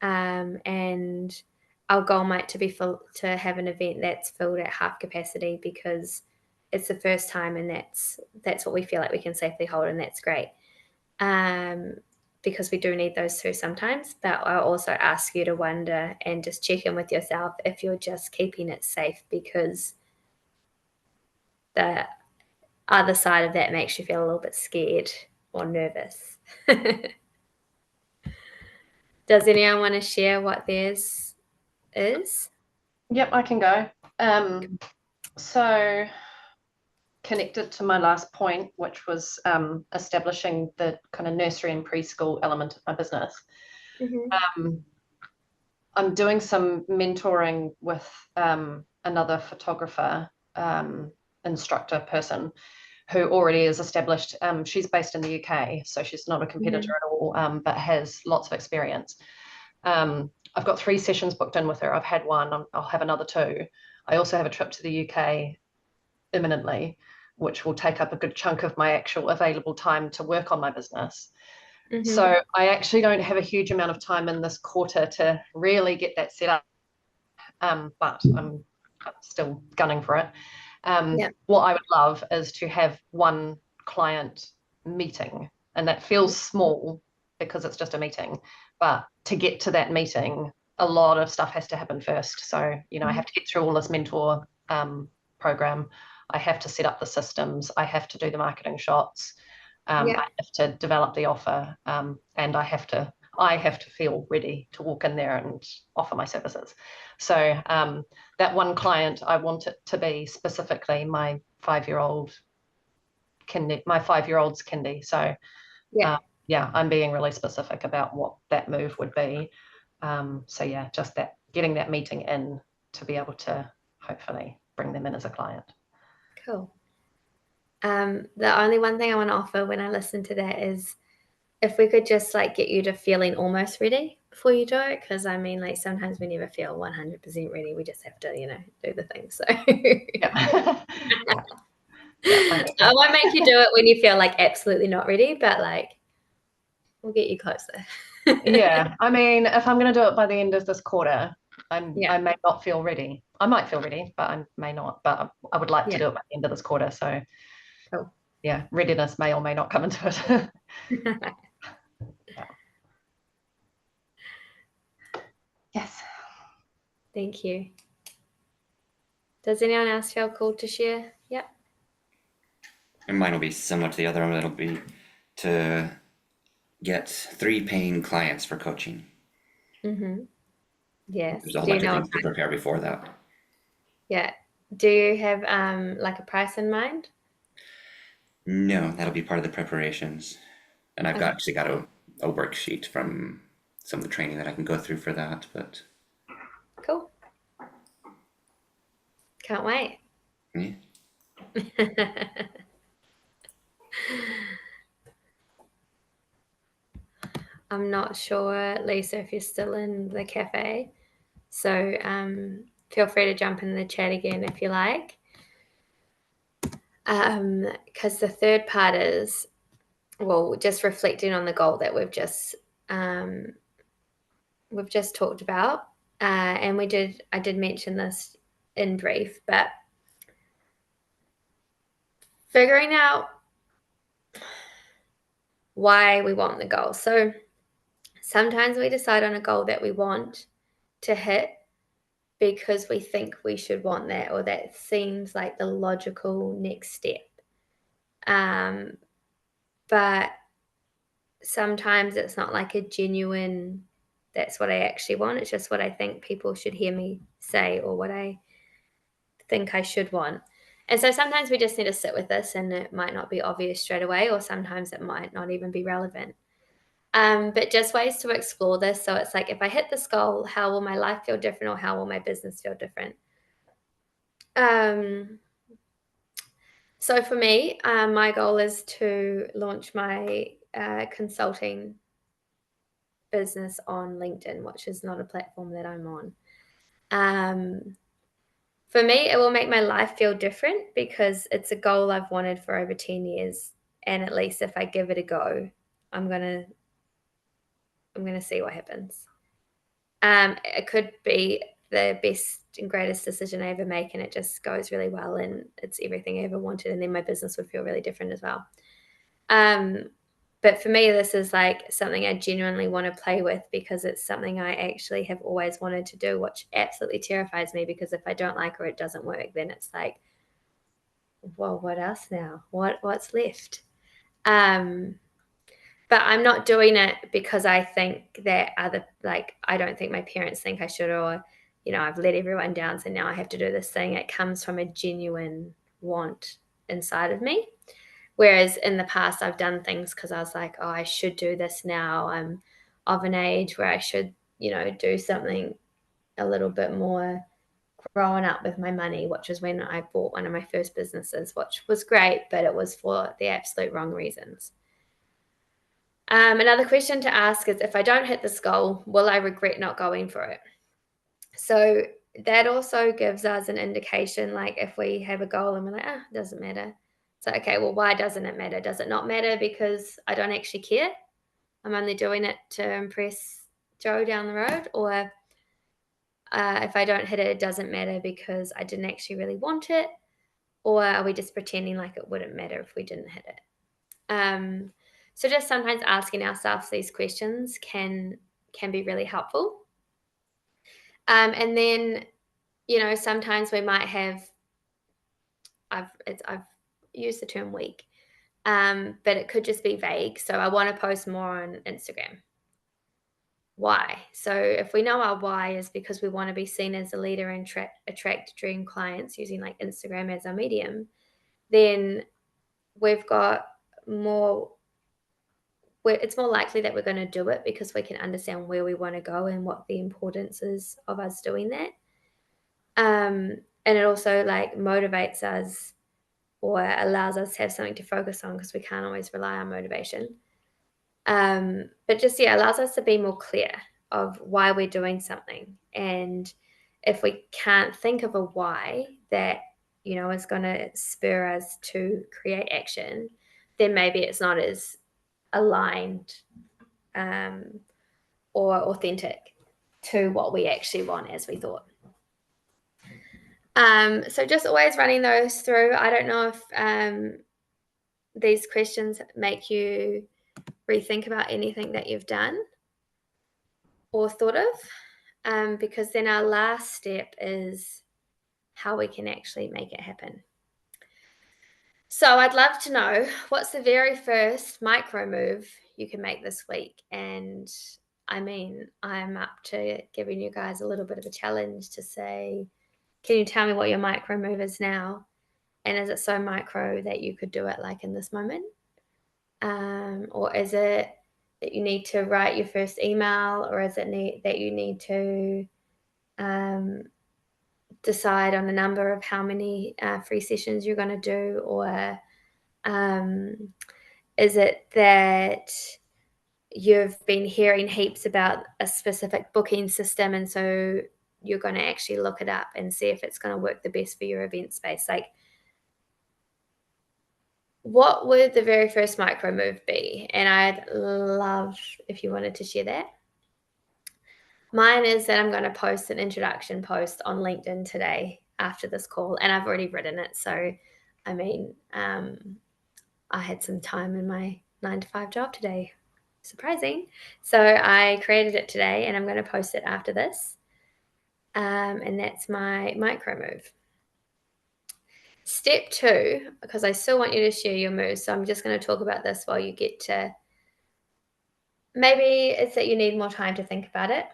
And our goal might to have an event that's filled at half capacity because it's the first time, and that's what we feel like we can safely hold, and that's great. Because we do need those 2 sometimes, but I'll also ask you to wonder and just check in with yourself if you're just keeping it safe because the other side of that makes you feel a little bit scared or nervous. Does anyone want to share what theirs is? Yep, I can go. So connected to my last point, which was establishing the kind of nursery and preschool element of my business. I'm doing some mentoring with another photographer, instructor person who already is established. She's based in the UK, so she's not a competitor at all, but has lots of experience. I've got 3 sessions booked in with her. I've had one, I'll have another 2. I also have a trip to the UK imminently, which will take up a good chunk of my actual available time to work on my business. So I actually don't have a huge amount of time in this quarter to really get that set up, but I'm still gunning for it. What I would love is to have one client meeting, and that feels small because it's just a meeting, but to get to that meeting, a lot of stuff has to happen first. So, I have to get through all this mentor program. I have to set up the systems. I have to do the marketing shots. I have to develop the offer, and I have to feel ready to walk in there and offer my services. So that one client, I want it to be specifically my 5-year-old's kindy. So I'm being really specific about what that move would be. So yeah, just that, getting that meeting in to be able to hopefully bring them in as a client. Cool. The only one thing I want to offer when I listen to that is if we could just like get you to feeling almost ready before you do it, because I mean, like sometimes we never feel 100% ready. We just have to, do the thing. So I won't make you do it when you feel like absolutely not ready, but like we'll get you closer. Yeah, I mean, if I'm going to do it by the end of this quarter, I may not feel ready. I might feel ready, but I may not. But I would like to do it by the end of this quarter. So, cool. Yeah, readiness may or may not come into it. Yes. Thank you. Does anyone else feel called to share? Yep. And mine will be similar to the other one. It'll be to get 3 paying clients for coaching. Yes. There's a whole bunch of things to prepare before that. Yeah. Do you have like a price in mind? No, that'll be part of the preparations. And I've actually got a worksheet from some of the training that I can go through for that. But cool. Can't wait. Yeah. I'm not sure, Lisa, if you're still in the cafe. So feel free to jump in the chat again if you like. Because the third part is, well, just reflecting on the goal that we've just talked about. And I did mention this in brief, but figuring out why we want the goal. So sometimes we decide on a goal that we want to hit because we think we should want that, or that seems like the logical next step. But sometimes it's not like a genuine, that's what I actually want. It's just what I think people should hear me say, or what I think I should want. And so sometimes we just need to sit with this, and it might not be obvious straight away, or sometimes it might not even be relevant. But just ways to explore this. So it's like, if I hit this goal, how will my life feel different, or how will my business feel different? So for me, my goal is to launch my consulting business on LinkedIn, which is not a platform that I'm on. For me, it will make my life feel different because it's a goal I've wanted for over 10 years. And at least if I give it a go, I'm gonna see what happens. It could be the best and greatest decision I ever make, and it just goes really well, and it's everything I ever wanted, and then my business would feel really different as well. But for me, this is like something I genuinely want to play with, because it's something I actually have always wanted to do, which absolutely terrifies me, because if I don't like, or it doesn't work, then it's like, well, what else now? What's left? But I'm not doing it because I think that I don't think my parents think I should, or, I've let everyone down, so now I have to do this thing. It comes from a genuine want inside of me. Whereas in the past, I've done things because I was like, oh, I should do this now. I'm of an age where I should, do something a little bit more grown up with my money, which is when I bought one of my first businesses, which was great, but it was for the absolute wrong reasons. Another question to ask is, if I don't hit this goal, will I regret not going for it? So that also gives us an indication, like if we have a goal and we're like, it doesn't matter. So, okay, well, why doesn't it matter? Does it not matter because I don't actually care? I'm only doing it to impress Joe down the road? Or if I don't hit it, it doesn't matter because I didn't actually really want it? Or are we just pretending like it wouldn't matter if we didn't hit it? So just sometimes asking ourselves these questions can be really helpful. And then, sometimes we might have, I've used the term weak, but it could just be vague. So I want to post more on Instagram. Why? So if we know our why is because we want to be seen as a leader and attract dream clients using like Instagram as our medium, then we've got more, it's more likely that we're going to do it because we can understand where we want to go and what the importance is of us doing that. And it also like motivates us or allows us to have something to focus on because we can't always rely on motivation. But just, allows us to be more clear of why we're doing something. And if we can't think of a why that, is going to spur us to create action, then maybe it's not as aligned or authentic to what we actually want as we thought. So just always running those through. I don't know if these questions make you rethink about anything that you've done or thought of, because then our last step is how we can actually make it happen. So I'd love to know, what's the very first micro move you can make this week? And I mean, I'm up to giving you guys a little bit of a challenge to say, can you tell me what your micro move is now? And is it so micro that you could do it like in this moment? Or is it that you need to write your first email? Or is it that you need to decide on a number of how many free sessions you're going to do? Or is it that you've been hearing heaps about a specific booking system, and so you're going to actually look it up and see if it's going to work the best for your event space? Like, what would the very first micro move be? And I'd love if you wanted to share that. Mine is that I'm going to post an introduction post on LinkedIn today after this call, and I've already written it. So, I mean, I had some time in my 9-to-5 job today. Surprising. So I created it today, and I'm going to post it after this. And that's my micro move. Step 2, because I still want you to share your moves, so I'm just going to talk about this while you get to, maybe it's that you need more time to think about it,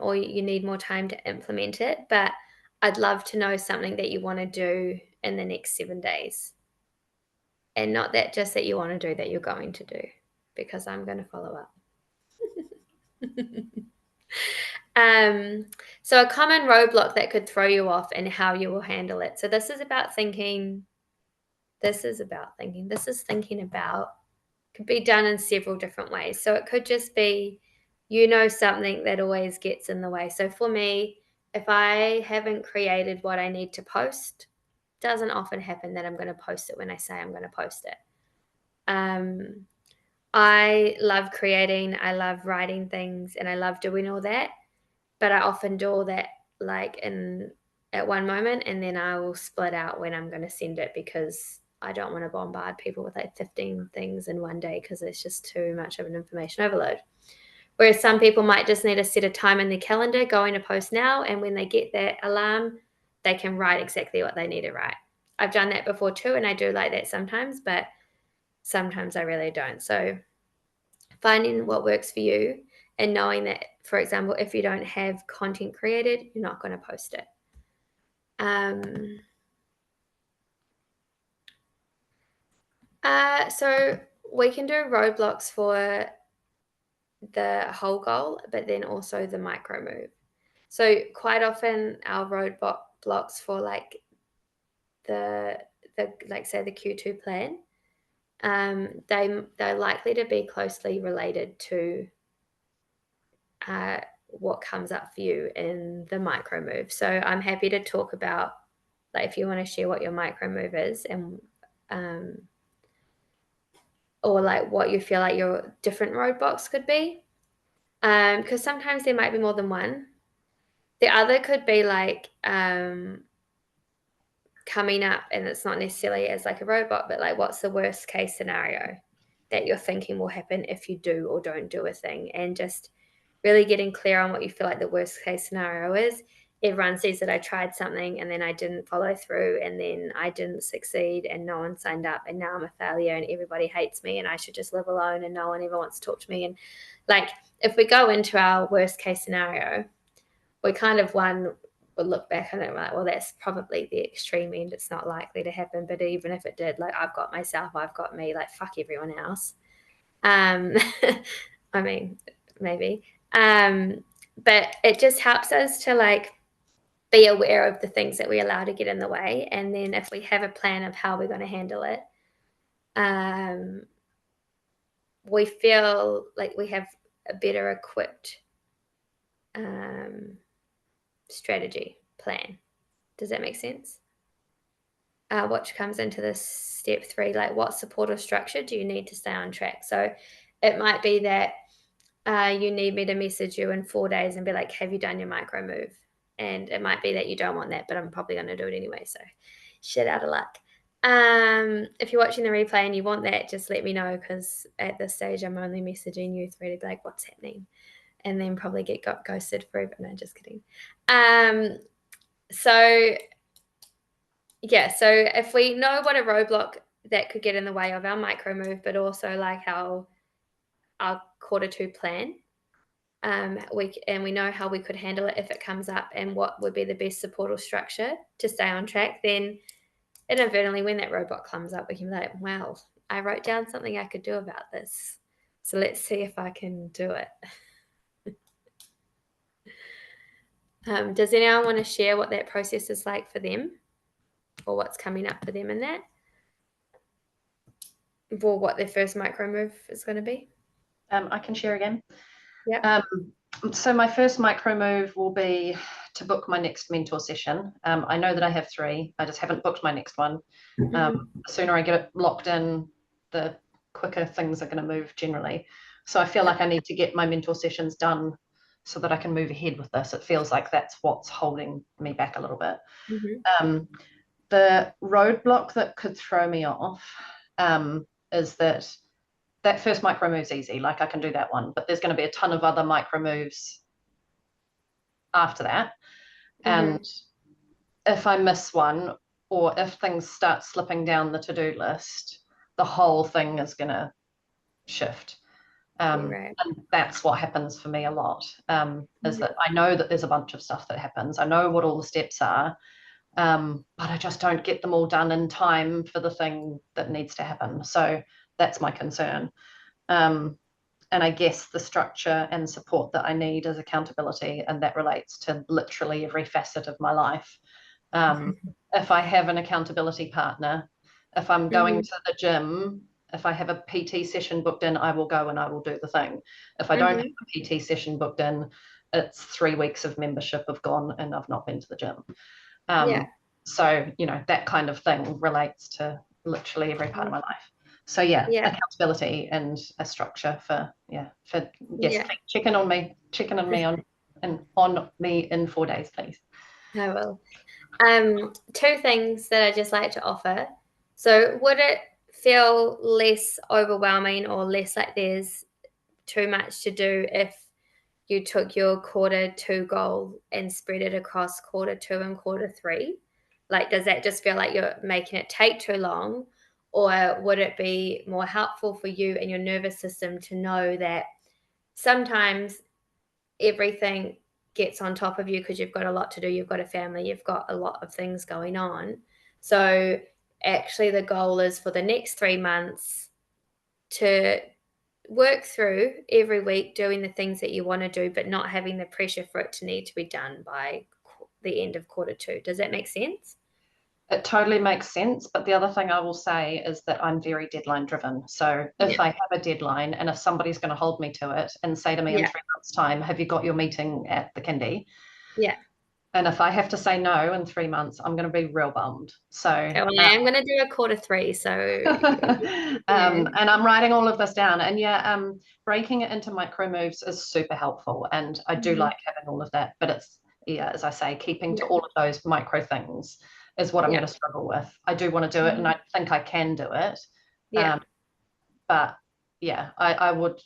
or you need more time to implement it, but I'd love to know something that you want to do in the next 7 days. And not that just that you want to do, that you're going to do, because I'm going to follow up. So a common roadblock that could throw you off and how you will handle it. So this is thinking about, could be done in several different ways. So it could just be, something that always gets in the way. So for me, if I haven't created what I need to post, it doesn't often happen that I'm going to post it when I say I'm going to post it. I love creating, I love writing things, and I love doing all that. But I often do all that like at one moment, and then I will split out when I'm going to send it, because I don't want to bombard people with like 15 things in one day, because it's just too much of an information overload. Whereas some people might just need to set a time in their calendar, going to post now, and when they get that alarm, they can write exactly what they need to write. I've done that before too, and I do like that sometimes, but sometimes I really don't. So finding what works for you and knowing that, for example, if you don't have content created, you're not going to post it. So we can do roadblocks for the whole goal, but then also the micro move. So quite often our roadblock blocks for like the like say the Q2 plan, they're likely to be closely related to what comes up for you in the micro move. So I'm happy to talk about, like, if you want to share what your micro move is, and or like what you feel like your different roadblocks could be, because sometimes there might be more than one. The other could be like coming up, and it's not necessarily as like a roadblock, but like what's the worst case scenario that you're thinking will happen if you do or don't do a thing, and just really getting clear on what you feel like the worst case scenario is. Everyone sees that I tried something and then I didn't follow through, and then I didn't succeed and no one signed up, and now I'm a failure and everybody hates me and I should just live alone and no one ever wants to talk to me. And like, if we go into our worst case scenario, we kind of will look back on it and we're like, well, that's probably the extreme end. It's not likely to happen. But even if it did, like, I've got myself, I've got me, like, fuck everyone else. I mean, maybe. But it just helps us to like be aware of the things that we allow to get in the way. And then if we have a plan of how we're going to handle it, we feel like we have a better equipped strategy plan. Does that make sense? Which comes into this step 3, like what support or structure do you need to stay on track? So it might be that you need me to message you in 4 days and be like, have you done your micro move? And it might be that you don't want that, but I'm probably going to do it anyway. So shit out of luck. If you're watching the replay and you want that, just let me know, because at this stage I'm only messaging you 3 to be like, what's happening? And then probably get ghosted forever. No, just kidding. So yeah, so if we know what a roadblock that could get in the way of our micro move, but also like our Q2 plan, we know how we could handle it if it comes up, and what would be the best support or structure to stay on track, then inadvertently when that roadblock comes up, we can be like, wow, I wrote down something I could do about this. So let's see if I can do it. Does anyone want to share what that process is like for them, or what's coming up for them in that? Or what their first micro move is going to be? I can share again. Yeah. So my first micro move will be to book my next mentor session. I know that I have 3. I just haven't booked my next one. The sooner I get it locked in, the quicker things are going to move generally. So I feel like I need to get my mentor sessions done so that I can move ahead with this. It feels like that's what's holding me back a little bit. The roadblock that could throw me off is that first micro move's easy. Like, I can do that one, but there's going to be a ton of other micro moves after that. And if I miss one, or if things start slipping down the to-do list, the whole thing is going to shift. Right. And that's what happens for me a lot, is that I know that there's a bunch of stuff that happens. I know what all the steps are, but I just don't get them all done in time for the thing that needs to happen. So that's my concern. And I guess the structure and support that I need is accountability, and that relates to literally every facet of my life. If I have an accountability partner, if I'm going to the gym, if I have a PT session booked in, I will go and I will do the thing. If I don't have a PT session booked in, it's 3 weeks of membership have gone and I've not been to the gym. So, you know, that kind of thing relates to literally every part of my life. So yeah, accountability and a structure for checking on me on me in 4 days, please. I will. 2 things that I just like to offer. So would it feel less overwhelming or less like there's too much to do if you took your Q2 goal and spread it across Q2 and Q3? Like, does that just feel like you're making it take too long? Or would it be more helpful for you and your nervous system to know that sometimes everything gets on top of you because you've got a lot to do, you've got a family, you've got a lot of things going on. So actually the goal is for the next 3 months to work through every week doing the things that you want to do, but not having the pressure for it to need to be done by the end of Q2. Does that make sense? It totally makes sense. But the other thing I will say is that I'm very deadline driven. So if I have a deadline and if somebody's going to hold me to it and say to me in 3 months' time, have you got your meeting at the kindy? Yeah. And if I have to say no in 3 months, I'm going to be real bummed. So I am going to do a Q3. So and I'm writing all of this down. And breaking it into micro moves is super helpful. And I do like having all of that. But it's, as I say, keeping to all of those micro things is what I'm going to struggle with. I do want to do it, and I think I can do it. But I would,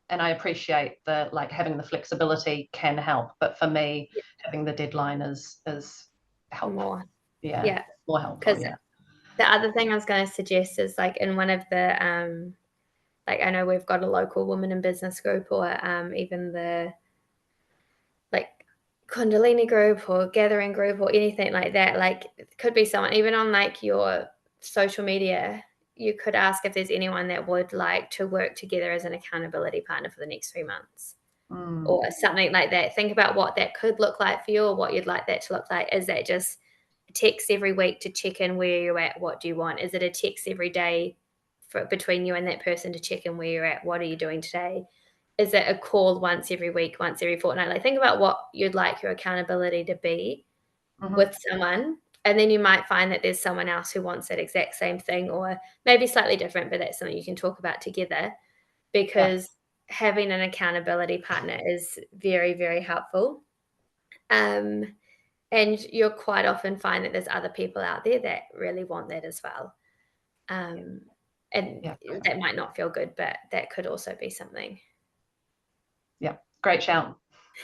and I appreciate the having the flexibility can help. But for me, having the deadline is helpful. More. More helpful. The other thing I was going to suggest is in one of the I know we've got a local women in business group, or even the Kundalini group or gathering group or anything like that. It could be someone even on your social media. You could ask if there's anyone that would like to work together as an accountability partner for the next 3 months or something like that. Think about what that could look like for you, or what you'd like that to look like. Is that just a text every week to check in where you're at? What do you want? Is it a text every day between you and that person to check in where you're at? What are you doing today? Is it a call once every week, once every fortnight? Think about what you'd like your accountability to be with someone. And then you might find that there's someone else who wants that exact same thing, or maybe slightly different, but that's something you can talk about together, because having an accountability partner is very, very helpful. And you'll quite often find that there's other people out there that really want that as well. And that might not feel good, but that could also be something. Yeah, great shout.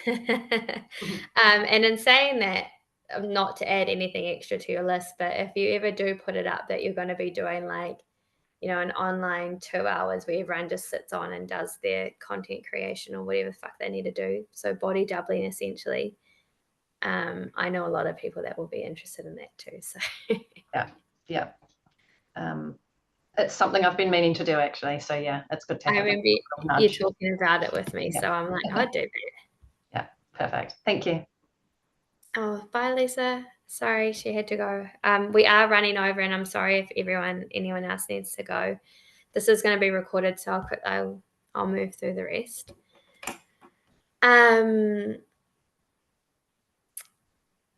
And in saying that, not to add anything extra to your list, but if you ever do put it up that you're going to be doing an online 2 hours where everyone just sits on and does their content creation or whatever the fuck they need to do, so body doubling essentially, I know a lot of people that will be interested in that too. So it's something I've been meaning to do actually. So it's good to have. I remember you talking about it with me, so I'm like, I'd do that. Yeah, perfect. Thank you. Oh, bye, Lisa. Sorry, she had to go. We are running over, and I'm sorry if anyone else needs to go. This is going to be recorded, so I'll move through the rest.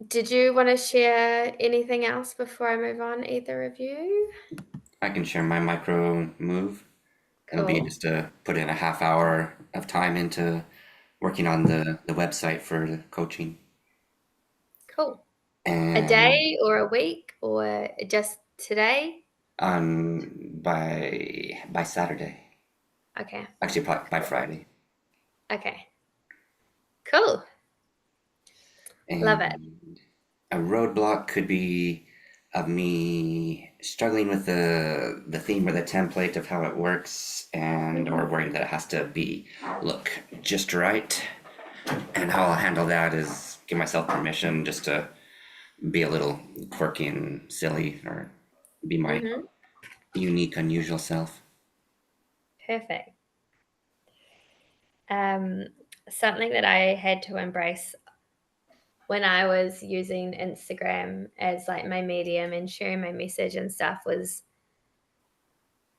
Did you want to share anything else before I move on, either of you? I can share my micro move. Cool. It'll be just to put in a half hour of time into working on the website for the coaching. Cool. And a day or a week or just today? By Saturday. Okay. Actually, by Friday. Okay. Cool. And love it. A roadblock could be of me struggling with the theme or the template of how it works, or worrying that it has to look just right. And how I'll handle that is give myself permission just to be a little quirky and silly, or be my unique, unusual self. Perfect. Something that I had to embrace when I was using Instagram as my medium and sharing my message and stuff was,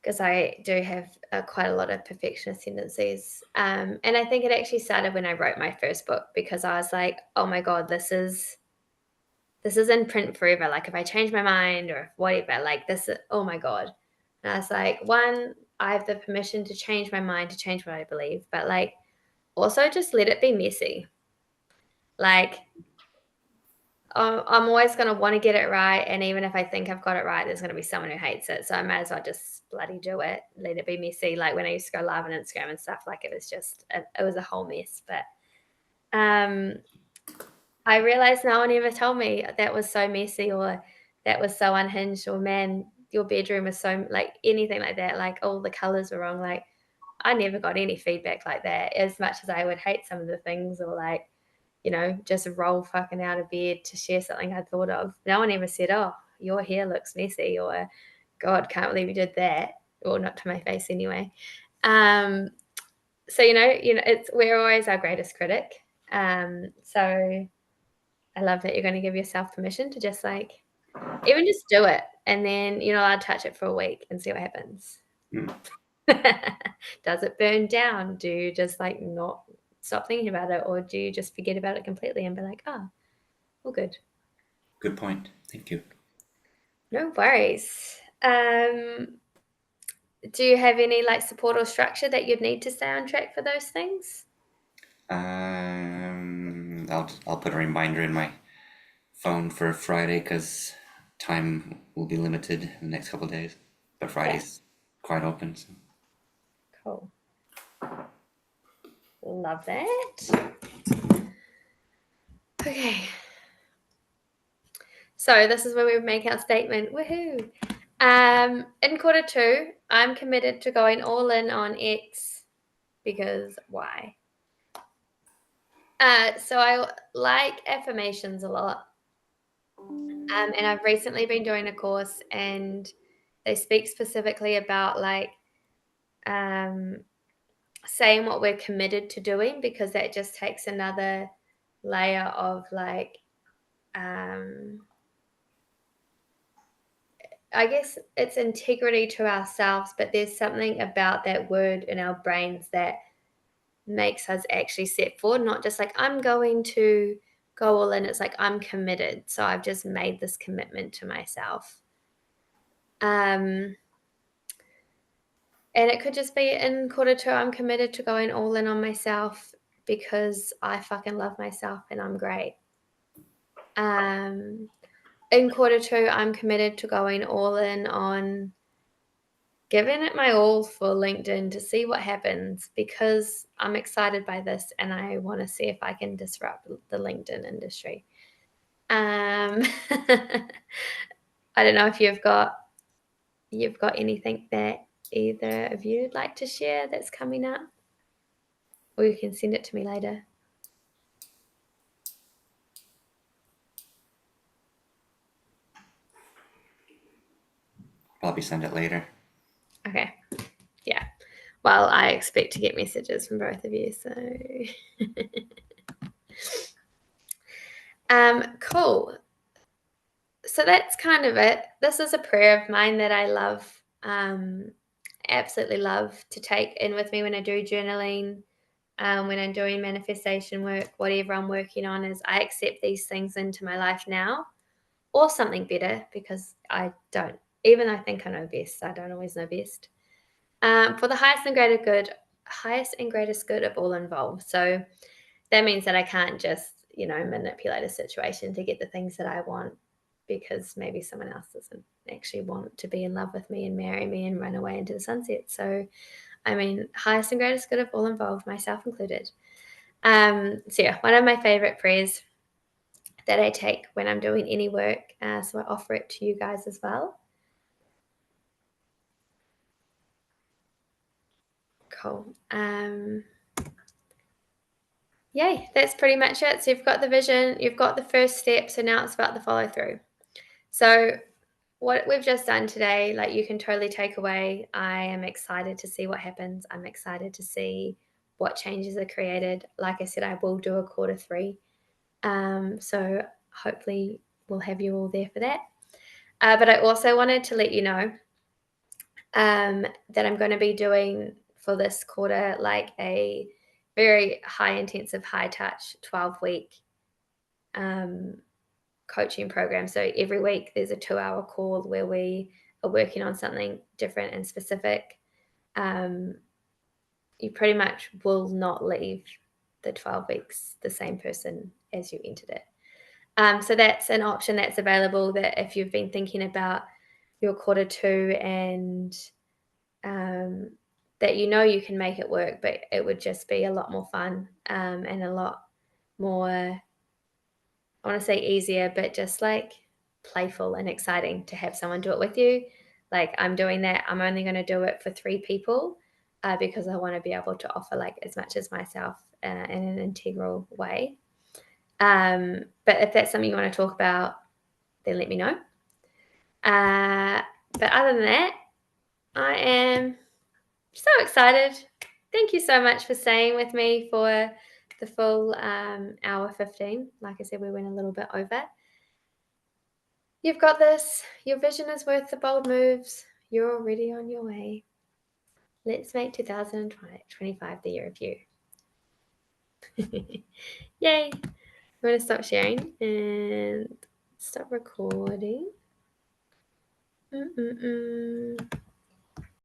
because I do have quite a lot of perfectionist tendencies. And I think it actually started when I wrote my first book, because I was like, oh my God, this is in print forever. If I change my mind or whatever, oh my God. And I was like, one, I have the permission to change my mind, to change what I believe, but also just let it be messy. I'm always going to want to get it right. And even if I think I've got it right, there's going to be someone who hates it. So I might as well just bloody do it. Let it be messy. When I used to go live on Instagram and stuff, it was just, it was a whole mess. But I realized no one ever told me that was so messy, or that was so unhinged, or man, your bedroom is so like anything like that, like all the colors were wrong. Like I never got any feedback like that, as much as I would hate some of the things, or like, you know, just roll fucking out of bed to share something I thought of. No one ever said, oh, your hair looks messy, or God, can't believe you did that. Well, not to my face anyway. So, you know, we're always our greatest critic. So I love that you're going to give yourself permission to just like, even just do it. And then, you know, I'll touch it for a week and see what happens. Mm. Does it burn down? Do you just like not stop thinking about it? Or do you just forget about it completely and be like, oh, all good. Good point. Thank you. No worries. Do you have any like support or structure that you'd need to stay on track for those things? I'll put a reminder in my phone for Friday because time will be limited in the next couple of days. But Friday's quite open. So. Cool. Love that. Okay. So this is where we make our statement. Woohoo. In quarter 2, I'm committed to going all in on X because why? So I like affirmations a lot. And I've recently been doing a course and they speak specifically about like saying what we're committed to doing, because that just takes another layer of like I guess it's integrity to ourselves, but there's something about that word in our brains that makes us actually step forward, not just like I'm going to go all in. It's like I'm committed. So I've just made this commitment to myself. And it could just be in quarter 2, I'm committed to going all in on myself because I fucking love myself and I'm great. In quarter 2, I'm committed to going all in on giving it my all for LinkedIn to see what happens, because I'm excited by this and I want to see if I can disrupt the LinkedIn industry. I don't know if you've got anything that either of you would like to share that's coming up, or you can send it to me later. Probably send it later. Okay. Yeah. Well, I expect to get messages from both of you, so cool. So that's kind of it. This is a prayer of mine that I love, absolutely love to take in with me when I do journaling, when I'm doing manifestation work, whatever I'm working on, is I accept these things into my life now, or something better, because I don't, even though I think I know best, I don't always know best. For the highest and greatest good of all involved. So that means that I can't just, manipulate a situation to get the things that I want, because maybe someone else doesn't actually want to be in love with me and marry me and run away into the sunset. So, highest and greatest good of all involved, myself included. So yeah, one of my favorite prayers that I take when I'm doing any work. So I offer it to you guys as well. Cool. Yay, that's pretty much it. So you've got the vision, you've got the first step. So now it's about the follow through. So what we've just done today, like, you can totally take away. I am excited to see what happens. I'm excited to see what changes are created. Like I said, I will do a quarter 3. So hopefully we'll have you all there for that. But I also wanted to let you know that I'm going to be doing for this quarter like a very high intensive, high touch 12-week coaching program. So every week there's a 2-hour call where we are working on something different and specific. You pretty much will not leave the 12 weeks the same person as you entered it. So that's an option that's available, that if you've been thinking about your quarter 2 and that you can make it work, but it would just be a lot more fun and a lot more, I want to say easier, but just like playful and exciting to have someone do it with you. Like I'm doing that. I'm only going to do it for 3 people because I want to be able to offer like as much as myself in an integral way. But if that's something you want to talk about, then let me know. But other than that, I am so excited. Thank you so much for staying with me for the full hour 15. Like I said, we went a little bit over. You've got this. Your vision is worth the bold moves. You're already on your way. Let's make 2025 the year of you. Yay. I'm going to stop sharing and stop recording.